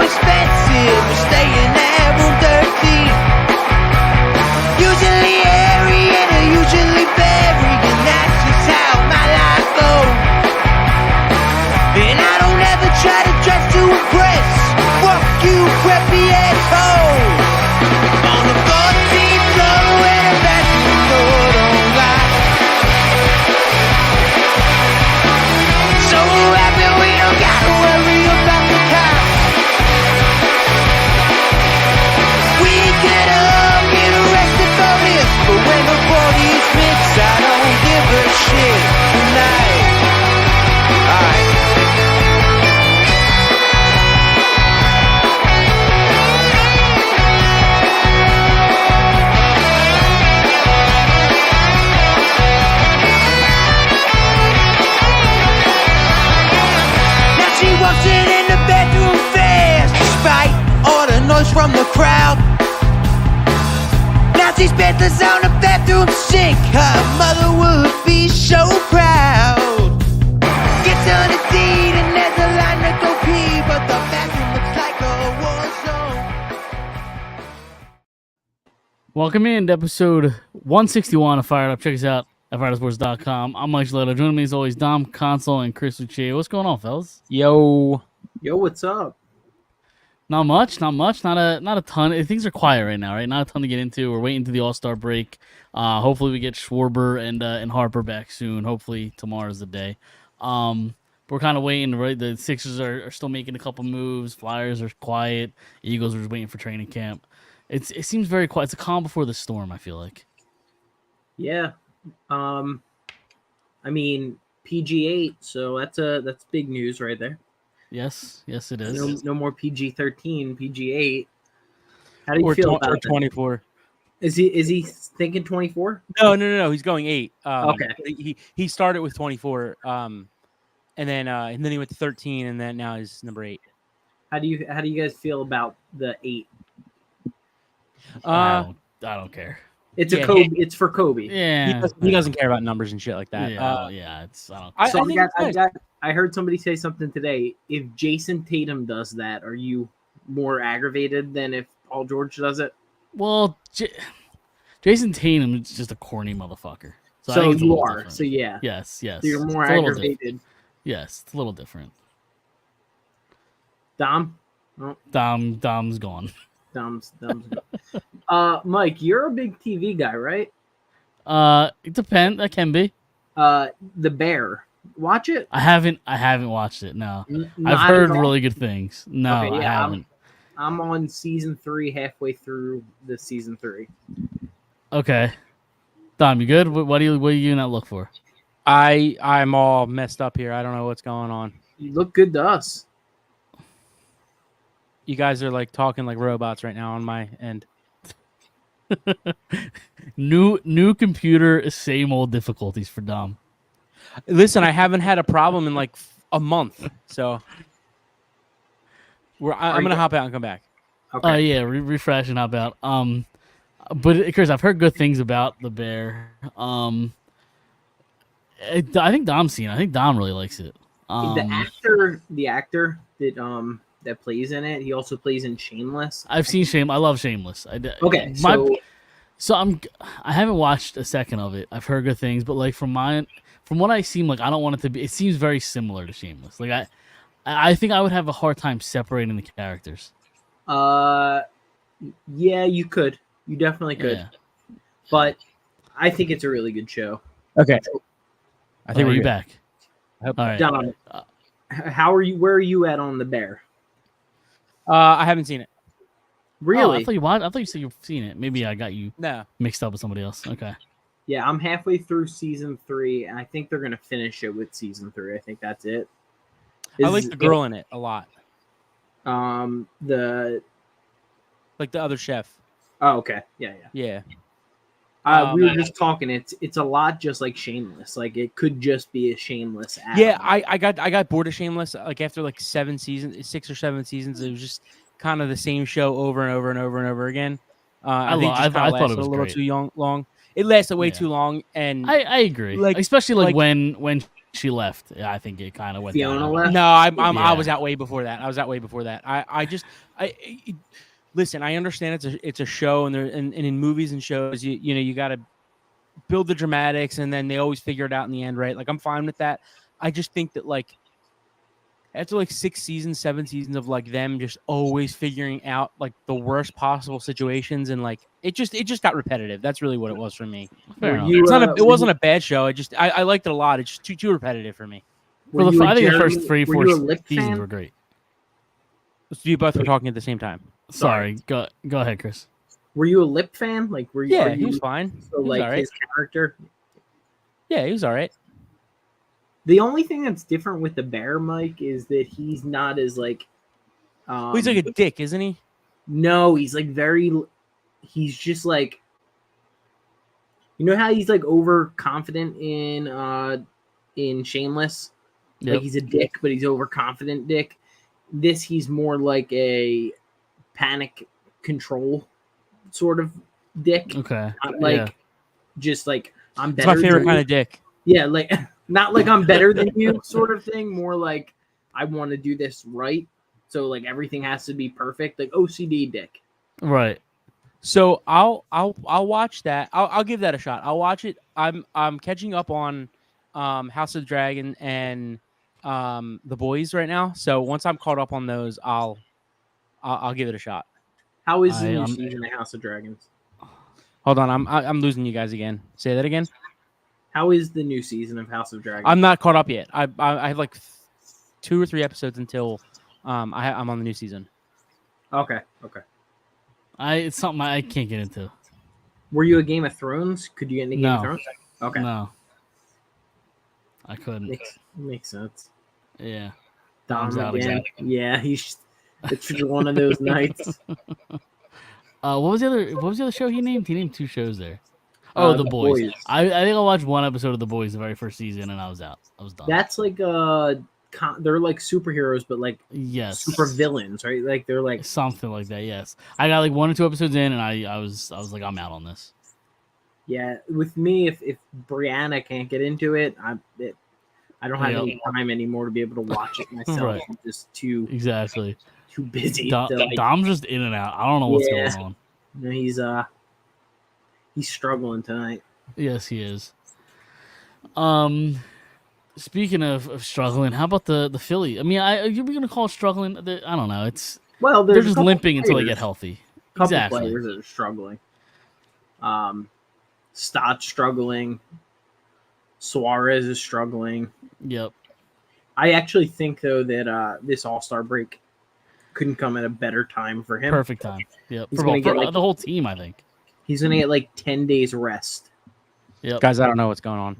expensive. We're staying at room 13. Usually airy and usually buried, and that's just how my life goes. And I don't ever try to dress to impress. Fuck you, preppy asshole. On the 14th floor where the bathroom door don't lock. So happy we don't gotta worry about the cops. We could all get arrested for this, but when the party's mixed, I don't give a shit tonight. Alright. She walks in the bedroom fast, despite all the noise from the crowd. Now she's spent the sound of bathroom sink. Her mother would be so proud. Gets on a deed and there's a line to go pee, but the bathroom looks like a war zone. Welcome in to episode 161 of Phired Up. Check us out at firedupsports.com. I'm Mike Gillette. Joining me as always, Dom Console and Chris Lucia. What's going on, fellas? Yo, what's up? Not much. Not a ton. Things are quiet right now, right? Not a ton to get into. We're waiting to the All-Star break. Hopefully we get Schwarber and Harper back soon. Hopefully tomorrow's the day. We're kind of waiting, right? The Sixers are still making a couple moves. Flyers are quiet. Eagles are just waiting for training camp. It seems very quiet. It's a calm before the storm, I feel like. Yeah. I mean PG-8, so that's big news right there. Yes, it is. No more PG-13, PG-8. How do you feel about or 24? That? Is he thinking 24? No. He's going 8. Okay. He started with 24, and then he went to 13, and then now he's number 8. How do you guys feel about the 8? I don't care. It's a Kobe. It's for Kobe. Yeah, he doesn't care about numbers and shit like that. I heard somebody say something today. If Jason Tatum does that, are you more aggravated than if Paul George does it? Well, Jason Tatum is just a corny motherfucker. So you are. Different. So yeah. Yes. So you're more aggravated. Yes, it's a little different. Dom? Oh. Dom's gone. Dom's gone. Mike, you're a big TV guy, right? It depends. That can be. The Bear. Watch it? I haven't watched it. No, I've heard really good things. No, okay, yeah, I haven't. I'm on season 3, halfway through the season 3. Okay, Dom, you good? What are you not look for? I'm all messed up here. I don't know what's going on. You look good to us. You guys are like talking like robots right now on my end. New computer, same old difficulties for Dom. Listen, I haven't had a problem in like a month, so I'm gonna hop out and come back. Okay. Yeah, refresh and hop out. But Chris, I've heard good things about the Bear. I think Dom's seen it. I think Dom really likes it. The actor that plays in it, he also plays in Shameless. I've seen Shameless. I love Shameless. Okay, I haven't watched a second of it. I've heard good things, but like from what I seem like, I don't want it to be. It seems very similar to Shameless. Like I think I would have a hard time separating the characters. Yeah, you could. You definitely could. Yeah. But I think it's a really good show. Okay. I think we're back. All right. Don, how are you? Where are you at on the Bear? I haven't seen it. Really? I thought you watched. I thought you said you've seen it. Maybe I got you mixed up with somebody else. Okay. Yeah, I'm halfway through season 3, and I think they're gonna finish it with season 3. I think that's it. I like the girl in it a lot. The other chef. Oh, okay. Yeah. We were just talking. It's a lot just like Shameless. Like it could just be a Shameless ad. Yeah, I got bored of Shameless. Like after like 6 or 7 seasons, it was just kind of the same show over and over and over and over again. I thought it was a little too long. It lasted way too long, and I agree. Especially when she left, I think it kind of went Fiona down. left? No, I Yeah. was out way before that. Listen. I understand it's a show, and in movies and shows, you got to build the dramatics, and then they always figure it out in the end, right? Like, I'm fine with that. I just think that, like, after like 6 seasons, 7 seasons of like them just always figuring out like the worst possible situations, and like it just got repetitive. That's really what it was for me. Fair enough. It wasn't a bad show. I liked it a lot. It's just too repetitive for me. I think the first 3-4 seasons were great. You both were talking at the same time. Sorry. Go ahead, Chris. Were you a Lip fan? Like, were you? Yeah, he was fine. So, like, right. His character. Yeah, he was all right. The only thing that's different with the Bear, Mike, is that he's not as like. He's like a dick, isn't he? No, he's like he's just like. You know how he's like overconfident in Shameless? Yep. Like, he's a dick, but he's overconfident dick. He's more like a panic control sort of dick. Okay. Just like, I'm better. It's my favorite kind of dick. Yeah, like, not like I'm better than you sort of thing. More like, I want to do this right. So like everything has to be perfect. Like OCD dick. Right. So I'll watch that. I'll give that a shot. I'll watch it. I'm catching up on House of the Dragon and The Boys right now. So once I'm caught up on those, I'll give it a shot. How is the new season of House of Dragons? Hold on, I'm losing you guys again. Say that again. How is the new season of House of Dragons? I'm not caught up yet. I have like 2 or 3 episodes until I'm on the new season. Okay. It's something I can't get into. Were you a Game of Thrones? Could you get into Game of Thrones? Okay. No. I couldn't. Makes sense. Yeah. Dom's out again. Yeah, it's one of those nights. What was the other show he named? He named 2 shows there. Oh, The Boys. I think I watched 1 episode of The Boys the very first season, and I was out. I was done. That's like they're like superheroes, but like super villains, right? Like they're like something like that. Yes, I got like 1 or 2 episodes in, and I was like, I'm out on this. Yeah, with me, if Brianna can't get into it, I don't have any time anymore to be able to watch it myself. Right. I'm just too busy. Dom's just in and out. I don't know what's going on. No, he's struggling tonight. Yes, he is. Speaking of struggling, how about the Philly? I mean, are we gonna call it struggling? I don't know. They're just limping until they get healthy. Couple players that are struggling. Stott struggling. Suarez is struggling. Yep. I actually think though that this All-Star break couldn't come at a better time for him. Perfect time. Yep. For the whole team, I think. He's gonna get like 10 days rest. Yep. Guys, I don't know what's going on.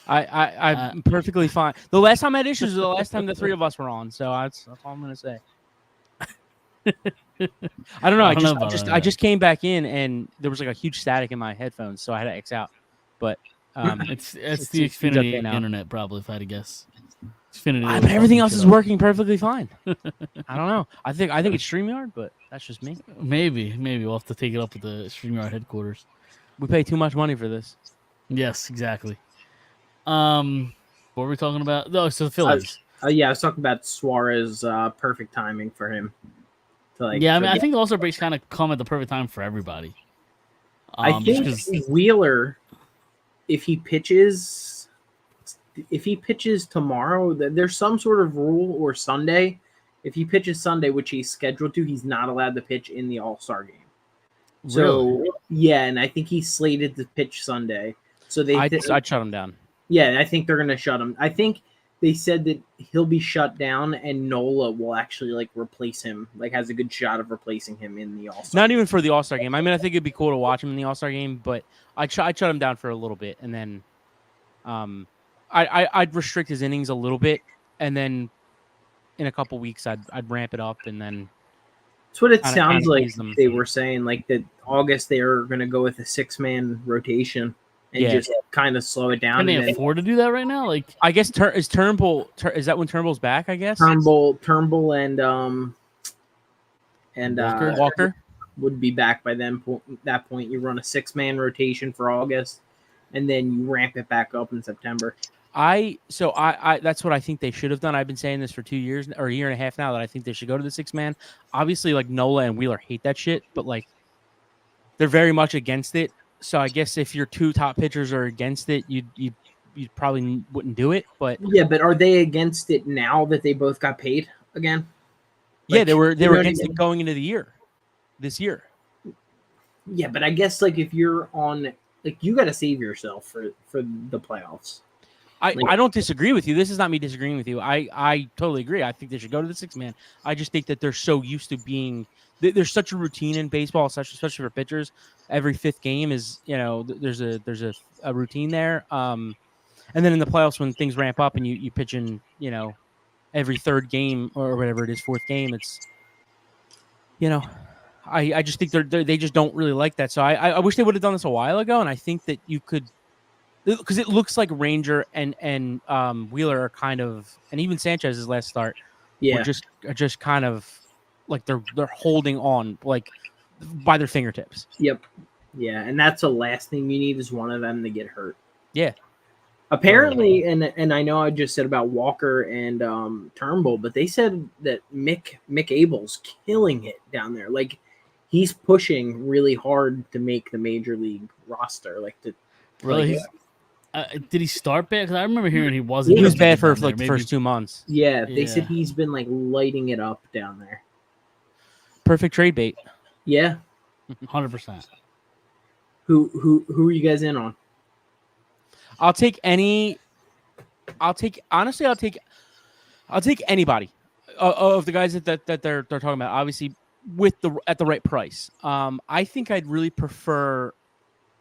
I'm perfectly fine. The last time I had issues was the last time the 3 of us were on, so that's all I'm gonna say. I don't know. I just came back in and there was like a huge static in my headphones, so I had to X out. But it's the Xfinity internet, probably, if I had to guess. Xfinity. But everything else is working perfectly fine. I don't know. I think it's StreamYard, but that's just me. Maybe we'll have to take it up with the StreamYard headquarters. We pay too much money for this. Yes, exactly. What were we talking about? Oh, so the Phillies. I was talking about Suarez. Perfect timing for him. I think the All-Star breaks kind of come at the perfect time for everybody. I think Wheeler, if he pitches tomorrow, there's some sort of rule, or Sunday. If he pitches Sunday, which he's scheduled to, he's not allowed to pitch in the All-Star game. So really? And I think he's slated to pitch Sunday. So I'd shut him down. Yeah, I think they're gonna shut him. I think they said that he'll be shut down, and Nola will actually like replace him. Like, has a good shot of replacing him in the All-Star. Not even for the All-Star game. I mean, I think it'd be cool to watch him in the All-Star game, but I'd shut him down for a little bit, and then I'd restrict his innings a little bit, and then in a couple weeks I'd ramp it up, and then. That's what it sounds like. They were saying like that August they are going to go with a 6-man rotation. And just kind of slow it down. Can they afford to do that right now? Like, I guess is Turnbull? Is that when Turnbull's back? I guess Turnbull and Walker would be back by then. That point, you run a 6-man rotation for August, and then you ramp it back up in September. I that's what I think they should have done. I've been saying this for 2 years or a year and a half now that I think they should go to the 6-man. Obviously, like Nola and Wheeler hate that shit, but like they're very much against it. So I guess if your two top pitchers are against it, you probably wouldn't do it. But Yeah, but are they against it now that they both got paid again? yeah, Like, they were you know what I against mean? it going into this year. Yeah, but I guess like if you're on, like you got to save yourself for the playoffs. I don't disagree with you. This is not me disagreeing with you. I totally agree. I think they should go to the 6-man. I just think that they're so used to being there's such a routine in baseball, especially for pitchers. Every fifth game is there's a routine there. And then in the playoffs when things ramp up and you pitch in every third game or whatever it is, fourth game, it's I just think they just don't really like that. So I wish they would have done this a while ago. And I think that you could. Because it looks like Ranger and Wheeler are kind of, and even Sanchez's last start, Yeah, are just kind of like they're holding on like by their fingertips. yep, yeah, and that's the last thing you need is one of them to get hurt. Yeah. Apparently, and I know I just said about Walker and Turnbull, but they said that Mick Abel's killing it down there. Like he's pushing really hard to make the major league roster. Like to Really? Did he start bad? Because I remember hearing he wasn't. He was doing bad for down there. like the Maybe- first 2 months. yeah, they Yeah. said he's been like lighting it up down there. Perfect trade bait. Yeah, 100%. who are you guys in on? I'll take anybody of the guys that they're talking about. Obviously, at the right price. I think I'd really prefer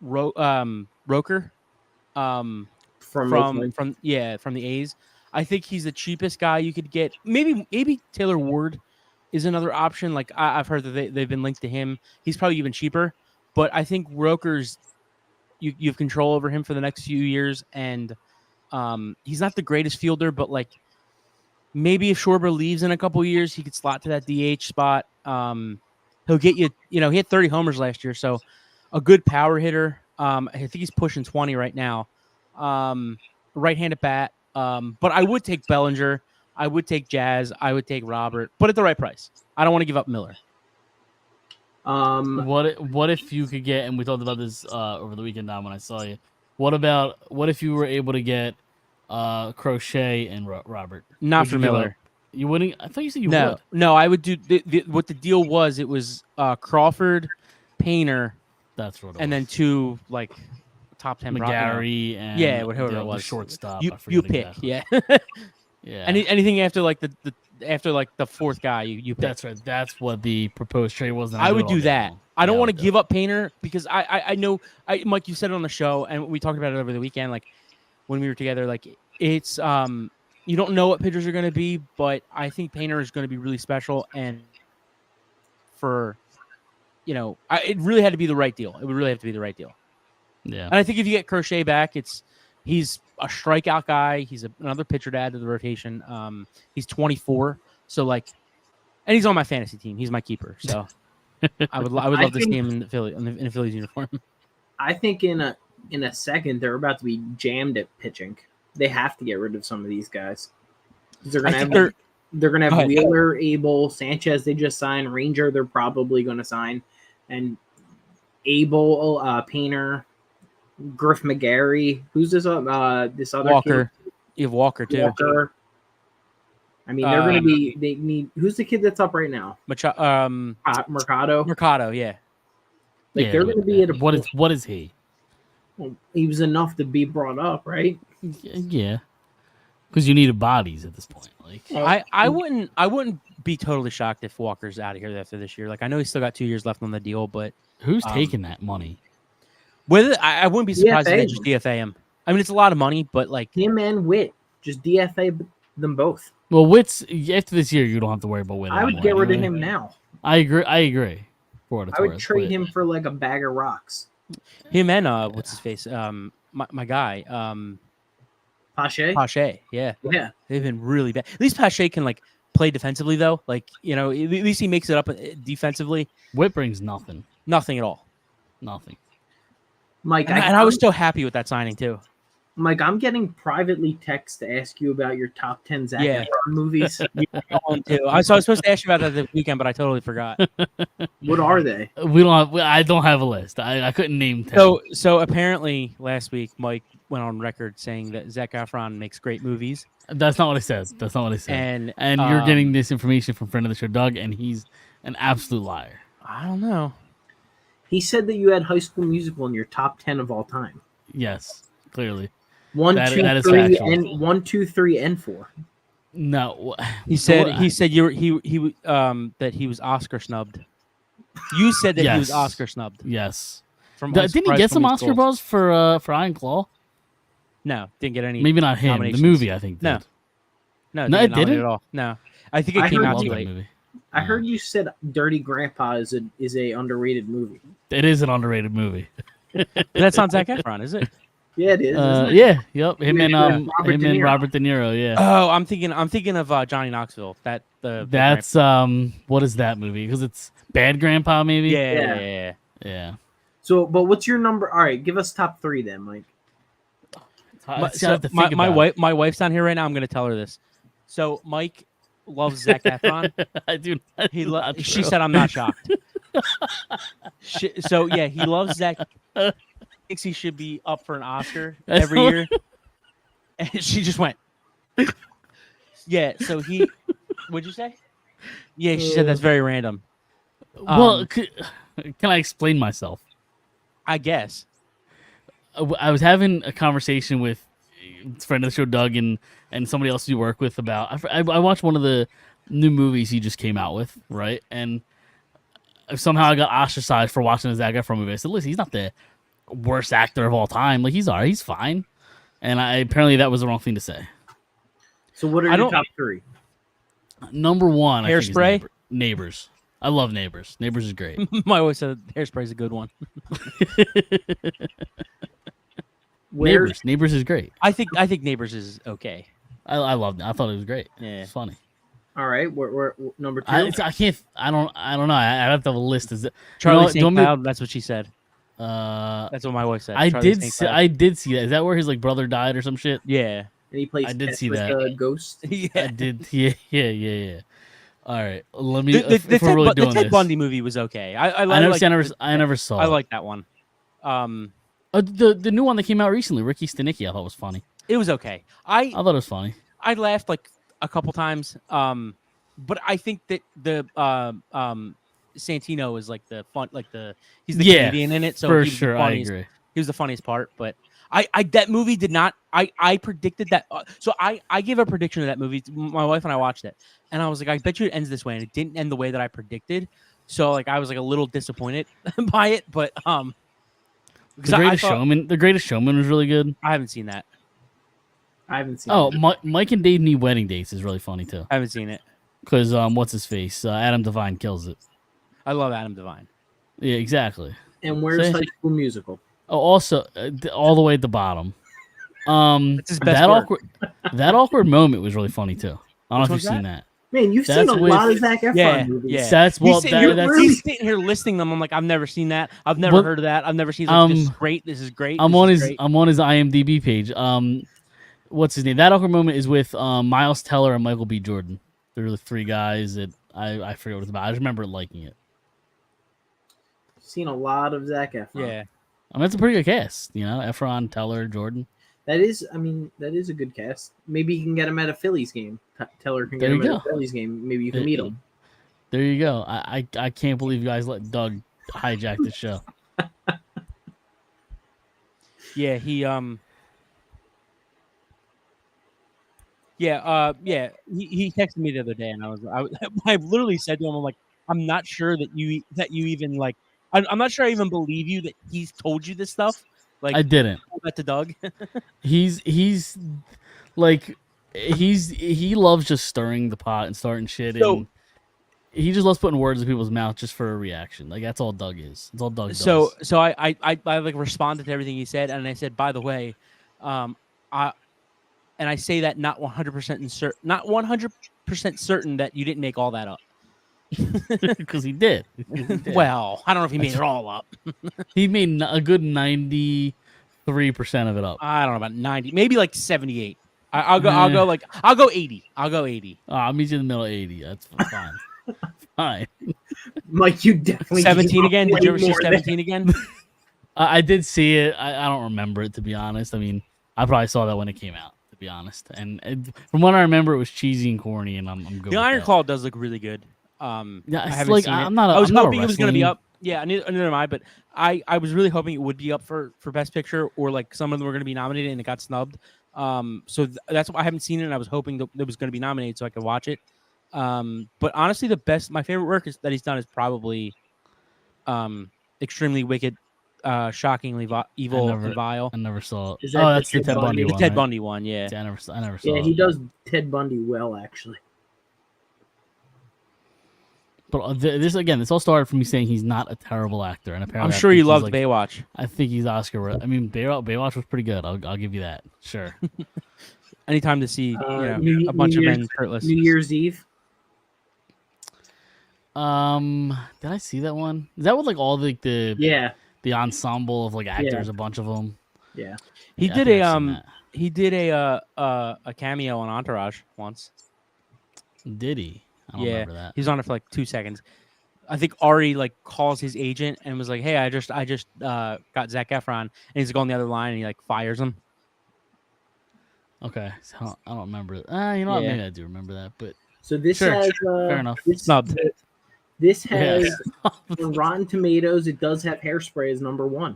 Roker. From the A's. I think he's the cheapest guy you could get. Maybe Taylor Ward is another option. Like I've heard that they've been linked to him. He's probably even cheaper. But I think Roker's you have control over him for the next few years, and he's not the greatest fielder, but like maybe if Schwarber leaves in a couple of years, he could slot to that DH spot. He'll get you. He had 30 homers last year, so a good power hitter. I think he's pushing 20 right now. Right-handed bat. But I would take Bellinger. I would take Jazz. I would take Robert, but at the right price. I don't want to give up Miller. What if you could get? And we talked about this over the weekend, Dom, when I saw you. What if you were able to get Crochet and Robert? Not Would for you give Miller. up? You wouldn't. I thought you said you No, would. no. I would do what the deal was. It was Crawford, Painter, That's what. It and was. then 2 like top 10 McGarry and whoever the it was. shortstop. You I forget pick, exactly. yeah. Yeah. Anything after like the fourth guy, you pick. That's right. That's what the proposed trade was. and I do would it all do day that. long. I don't Yeah, want to would do give up Painter because I know Mike, you said it on the show and we talked about it over the weekend. Like when we were together, like it's you don't know what pitchers are going to be, but I think Painter is going to be really special. And for it really had to be the right deal. It would really have to be the right deal. it. Yeah. And I think if you get Crochet back, he's a strikeout guy. He's another pitcher to add to the rotation. He's 24, so like, and he's on my fantasy team. He's my keeper. So I would love to see him in the Phillies uniform. I think in a second they're about to be jammed at pitching. They have to get rid of some of these guys. They're gonna have Go ahead. Wheeler, Abel, Sanchez. They just signed Ranger. They're probably going to sign, and Abel, Painter, Griff McGarry. Who's this? This other Walker. kid? You have Walker too. Walker. I mean, they're going to be. They need. Who's the kid that's up right now? Mercado. Mercado, yeah. Like they're going to be at a. What is he? Well, he was enough to be brought up, right? Yeah. Because you needed bodies at this point. Like I wouldn't be totally shocked if Walker's out of here after this year. Like I know he's still got 2 years left on the deal, but who's taking that money? whether I wouldn't be surprised if they DFA. just DFA him. I mean, it's a lot of money, but like Him and Witt just DFA them both. Well, Witt's after this year, you don't have to worry about Witt. I would anymore get rid of anyway. him now. I agree. For what it's I would worth, trade but- him for like a bag of rocks. him and what's his face? My guy, Pache? Pache. Yeah, Yeah. they've been really bad. At least Pache can like play defensively though. Like at least he makes it up defensively. Witt brings nothing. Nothing at all. Nothing. Mike, And I was so happy with that signing too. Mike, I'm getting privately text to ask you about your top 10 Zac Yeah. Efron movies. Too. So I was supposed to ask you about that this weekend, but I totally forgot. What are they? I don't have a list. I couldn't name 10. So apparently last week Mike went on record saying that Zac Efron makes great movies, That's not what I said. That's not what I said. and You're getting this information from friend of the show, Doug, and he's an absolute liar. I don't know. He said that you had High School Musical in your top 10 of all time. Yes, clearly. 1, That 2, is 3, factual. and 1, 2, 3, and 4. No, He said that he was Oscar snubbed. You said that he was Yes. Oscar snubbed. Yes. From Didn't he get some Oscar buzz for Iron Claw? No, didn't get any. Maybe not him. The nominations. movie, I think. No. Did. No, No, didn't it get nominated didn't? at all. No, I think it I came heard out love too that late. movie. I heard you said Dirty Grandpa is a underrated movie. It is an underrated movie. That's not Zac Efron, is it? Yeah, it is. Isn't it? Yeah, yep. Him Maybe and with Robert De Niro. Robert De Niro. Yeah. Oh, I'm thinking of Johnny Knoxville. That's what is that movie? Because it's Bad Grandpa, maybe. yeah. Yeah. So, but what's your number? All right, give us top 3 then, Mike. My wife's not here right now. I'm gonna tell her this. So Mike loves Zac Efron. I do. She said I'm not shocked. So yeah, he loves Zac. Thinks he should be up for an Oscar every year. And she just went. Yeah. So he. What'd you say? Yeah, she said that's very random. Well, can I explain myself? I guess. I was having a conversation with a friend of the show, Doug, and somebody else you work with about. I watched one of the new movies he just came out with, right? And somehow I got ostracized for watching the Zac Efron movie. I said, "Listen, he's not the worst actor of all time. Like he's alright, he's fine." And apparently that was the wrong thing to say. So, what are your top 3? Number 1, Hairspray? I think is Neighbors. I love Neighbors. Neighbors is great. My wife said Hairspray is a good one. Neighbors is great. I think Neighbors is okay. I loved it. I thought it was great. Yeah. It's funny. All right, we're number 2. I can't. I don't know. I have to have a list. Is it Charlie do St. you want me- Cloud? That's what she said. That's what my wife said. I Charlie did. St. See, Cloud. I did see that. Is that where his brother died or some shit? Yeah. And he plays I did Tess see with that. the ghost. Yeah. I did. Yeah. All right. Let me. The if we're really the doing Ted this, Bundy movie was okay. I never saw. I it. like that one. The new one that came out recently, Ricky Stenicki. I thought was funny. It was okay. I thought it was funny. I laughed like a couple times. But I think that the Santino is like the fun, he's the comedian in it. So for he was sure, the I funniest, agree. He was the funniest part. But I that movie did not. I predicted that. So I gave a prediction of that movie. My wife and I watched it, and I was like, I bet you it ends this way, and it didn't end the way that I predicted. So like I was like a little disappointed by it, but The Greatest Showman was really good. I haven't seen that. I haven't seen Oh, it. Mike and Dave Need Wedding Dates is really funny too. I haven't seen it. Because what's his face? Adam Devine kills it. I love Adam Devine. Yeah, exactly. And where's Say- High School Musical? Oh, also, all the way at the bottom. That's his best work. That awkward moment was really funny too. I don't know Which if you've one's seen that? that. Man, you've That's seen a with- lot of Zac Efron Yeah, movies. yeah. That's He's that's sitting here listing them. I'm like, I've never seen that. I've never Well, heard of that. I've never seen. Like, this is great. This is great. I'm this on is his great. I'm on his IMDb page. What's his name? That awkward moment is with Miles Teller and Michael B. Jordan. They're the 3 guys that I forget what it's about. I just remember liking it. Seen a lot of Zac Efron. Yeah. I mean, it's a pretty good cast. You know, Efron, Teller, Jordan. That is a good cast. Maybe you can get him at a Phillies game. Teller can get There him you at a go. Phillies game. Maybe you can meet him. There you go. I can't believe you guys let Doug hijack the show. Yeah, he he texted me the other day, and I literally said to him, I'm like, I'm not sure that you even like, I'm not sure I even believe you that he's told you this stuff. Like I didn't. told that to Doug. He's like he loves just stirring the pot and starting shit, So- and he just loves putting words in people's mouth just for a reaction. Like that's all Doug is. That's all Doug does. So I like responded to everything he said, and I said, by the way, I say that not 100% certain that you didn't make all that up. because he did. Well, I don't know if he made it all up. He made a good 95% 3% of it up. I don't know about 90, maybe like 78. I'll go 80. I'll go 80. I'll meet you in the middle of 80. That's fine. Fine. Mike, you definitely 17 again. Did you ever way see more than- 17 again? I did see it. I don't remember it, to be honest. I mean, I probably saw that when it came out, to be honest. And from what I remember, it was cheesy and corny, and I'm good. The Iron Claw does look really good. Yeah, I it's haven't like seen it. I'm not. I was I'm not a hoping it was going to be wrestling- up. Yeah, neither am I. But I was really hoping it would be up for Best Picture, or like some of them were going to be nominated and it got snubbed. So that's why I haven't seen it, and I was hoping that it was going to be nominated so I could watch it. But honestly, my favorite work that he's done is probably Extremely Wicked, Shockingly Evil and Vile. I never saw it. Is that Oh, the that's the Ted Ted Bundy Bundy? one. The Ted right? Bundy one, yeah. I never saw Yeah, it. he does Ted Bundy well, actually. But this all started from me saying he's not a terrible actor, and apparently I'm sure I think you he's, loved like, Baywatch. I think he's Oscar. I mean, Baywatch was pretty good. I'll give you that. Sure. Anytime to see New- a bunch New of Year's- men shirtless. New Year's Eve. Did I see that one? Is that with like all the Yeah, the ensemble of like actors, a bunch of them? yeah. He Yeah, I did think I've seen that. he did a cameo on Entourage once. Did he? I don't Yeah, remember that. he was on it for like 2 seconds. I think Ari like calls his agent and was like, "Hey, I just got Zac Efron," and he's like on the other line and he like fires him. Okay, so I don't remember. You know what? Yeah. Maybe I do remember that, but So this Sure, has fair enough. Snubbed. This Yeah. has on Rotten Tomatoes. It does have Hairspray as number 1.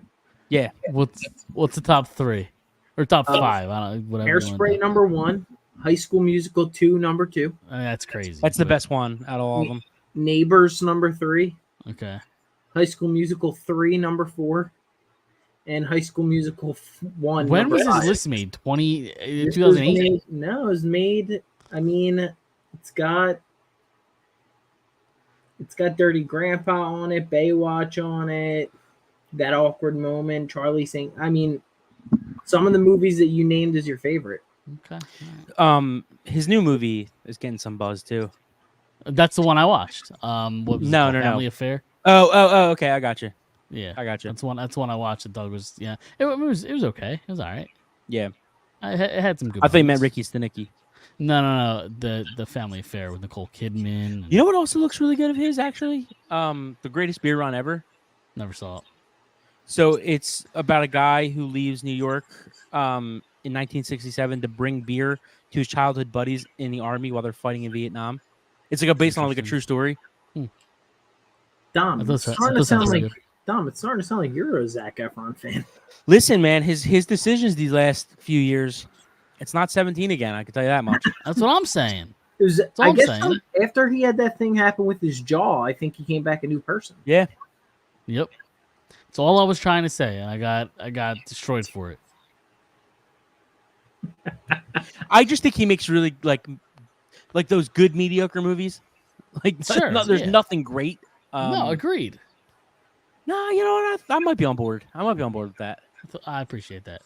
Yeah, what's the top 3 or top 5? I don't whatever. you wanna Hairspray do. number 1. High School Musical 2 number 2. That's crazy. that's the but- best one out of all of them. Neighbors number 3. Okay. High School Musical 3 number 4. And High School Musical 1. When number was this 5. list made? This was 2008. made- No, it was made. I mean, it's got Dirty Grandpa on it, Baywatch on it, That Awkward Moment, Charlie Sing. I mean, some of the movies that you named as your favorite. Okay. All right. His new movie is getting some buzz too. That's the one I watched. What was it No, called? no, no. Family Affair. Oh, okay, I got you. Yeah, I got you. That's one I watched. The dog was It was okay. It was all right. Yeah, It had some good. I thought you meant moments. Ricky Stenicki. No. The Family Affair with Nicole Kidman. You know what also looks really good of his actually? The Greatest Beer Run Ever. Never saw it. So it's about a guy who leaves New York in 1967 to bring beer to his childhood buddies in the army while they're fighting in Vietnam. It's like based on like a true story. Dom, That does it's sound starting to sound pretty like Dom. It's starting to sound like you're a Zac Efron fan. Listen, man, his decisions these last few years, it's not 17 again. I can tell you that much. That's what I'm saying. It was, all I I'm guess saying. after he had that thing happen with his jaw, I think he came back a new person. Yeah. Yep. That's all I was trying to say, and I got destroyed for it. I just think he makes really like those good mediocre movies. Like Sure, there's yeah. nothing great. No, agreed. No, you know what? I might be on board. I might be on board with that. I appreciate that.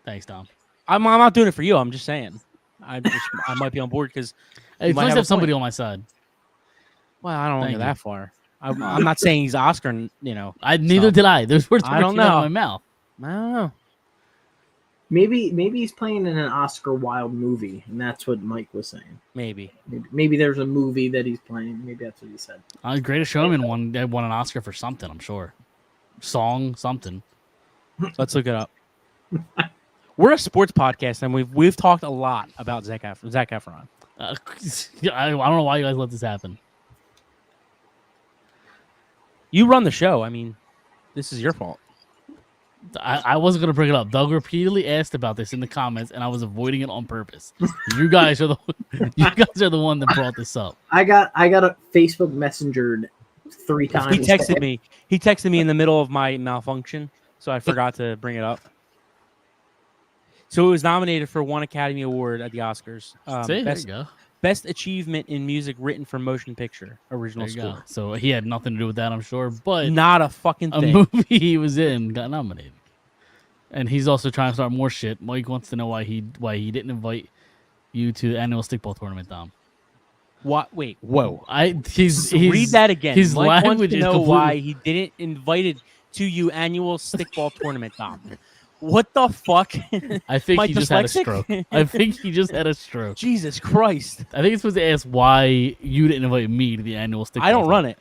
Thanks, Dom. I'm not doing it for you. I'm just saying. I might be on board because Hey, You might please have have a somebody on my side. well, I don't want to Thank go you. that far. I'm not saying he's Oscar. Neither did I. Those words I never don't came out know. of my mouth. I don't know. Maybe he's playing in an Oscar Wilde movie, and that's what Mike was saying. Maybe. Maybe there's a movie that he's playing. Maybe that's what he said. Greatest Showman won an Oscar for something. I'm sure. Song something. Let's look it up. We're a sports podcast, and we've talked a lot about Zac Efron. I don't know why you guys let this happen. You run the show. I mean, this is your fault. I wasn't gonna bring it up. Doug repeatedly asked about this in the comments, and I was avoiding it on purpose. You guys are the one that brought this up. I got a Facebook Messengered 3 times. He texted me. He texted me in the middle of my malfunction, so I forgot to bring it up. So it was nominated for 1 Academy Award at the Oscars. See, there you go. Best achievement in music written for motion picture original There you score. go. So he had nothing to do with that, I'm sure. But Not a fucking a thing. movie he was in got nominated, and he's also trying to start more shit. Mike wants to know why he didn't invite you to the annual stickball tournament, Dom. What? Wait. Whoa. He's Read that again. His Mike wants language to is know completely. why he didn't invite it to you annual stickball tournament, Dom. What the fuck? I think Am I he just had a dyslexic? stroke. I think he just had a stroke. Jesus Christ! I think it's supposed to ask why you didn't invite me to the annual stickball. I don't run it.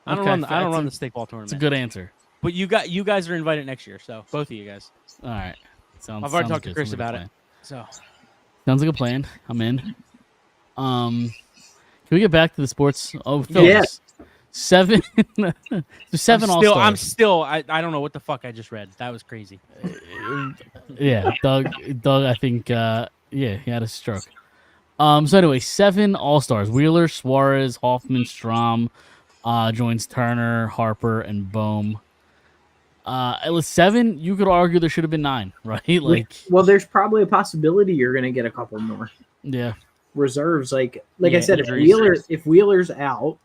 I don't Okay, run. I don't that's run a- the stickball tournament. It's a good answer. But you guys are invited next year, so both of you guys. All right. Sounds. I've already sounds talked to good. Chris Sounds like a about it. plan. So Sounds like a plan. I'm in. Can we get back to the sports? Oh, Phillips. Yeah. 7. There's 7 all stars. I'm still. I don't know what the fuck I just read. That was crazy. Yeah, Doug. I think. Yeah, he had a stroke. So anyway, 7 all stars: Wheeler, Suarez, Hoffman, Strom, joins Turner, Harper, and Bohm. It was 7. You could argue there should have been 9, right? Like, well, there's probably a possibility you're going to get a couple more yeah, reserves. Like Yeah, I said, injuries. if Wheeler's out,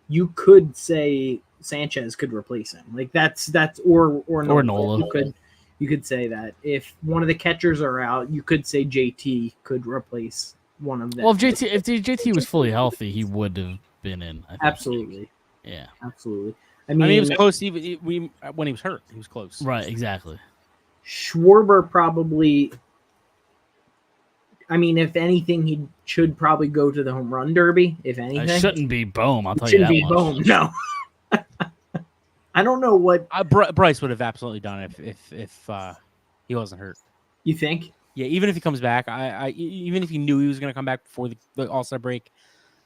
you could say Sanchez could replace him. Like that's or Nola. You could say that if one of the catchers are out, you could say JT could replace one of them. well, if JT was fully healthy, he would have been in. I think. Absolutely, Yeah. absolutely. I mean, he was close. When he was hurt, he was close. Right. Exactly. Schwarber probably. I mean, if anything, he should probably go to the home run derby. If anything, It shouldn't be Bohm. I'll It tell you shouldn't that be much. Bohm. No. I don't know what Bryce would have absolutely done it if he wasn't hurt. you think. Yeah, even if he comes back, even if he knew he was going to come back before the All-Star break,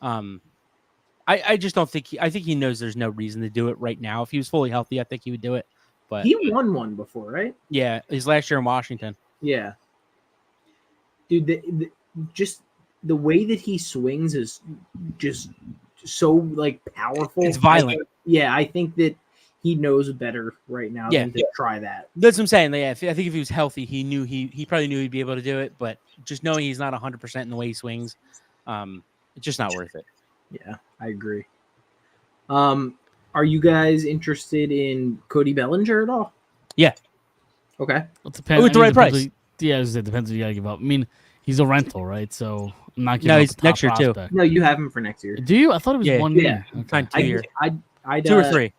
I just don't think I think he knows there's no reason to do it right now. If he was fully healthy, I think he would do it. But He won one before, right? yeah, his last year in Washington. Yeah. Dude, just the way that he swings is just so like powerful. It's violent. I think that he knows better right now Yeah. than to try that. That's what I'm saying. Yeah, I think if he was healthy, he probably knew he'd be able to do it. But just knowing he's not 100% in the way he swings, it's just not worth it. Yeah, I agree. Are you guys interested in Cody Bellinger at all? Yeah. Okay. It depends. With the right depends price. It depends what you gotta give up. I mean, he's a rental, right? So I'm not giving No, up he's a top next year, too. prospect. No, you have him for next year. Do you? I thought it was Yeah. 1 Yeah. year. Okay. Signed 2 year, I'd 2 or 3.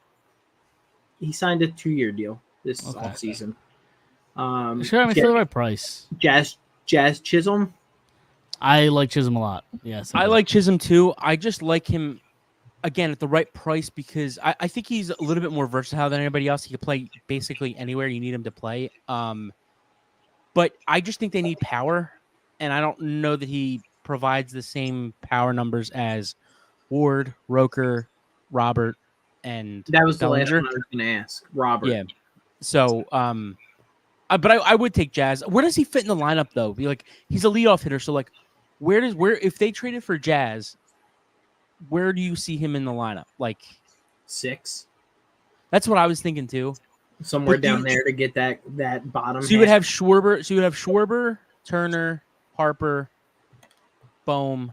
He signed a 2-year deal this Okay. offseason. Sure, I mean, for the right price. Jazz Chisholm. I like Chisholm a lot. Yes, I do. like Chisholm too. I just like him again at the right price because I think he's a little bit more versatile than anybody else. He can play basically anywhere you need him to play. But I just think they need power, and I don't know that he provides the same power numbers as Ward, Roker, Robert, and That was the last Bellinger. one I was going to ask. Robert. Yeah. So, but I would take Jazz. Where does he fit in the lineup though? Be like he's a leadoff hitter, so like where if they traded for Jazz, where do you see him in the lineup? Like 6. that's what I was thinking too. Somewhere But down there to get that bottom. So you would half. have Schwarber. So you would have Schwarber, Turner, Harper, Bohm,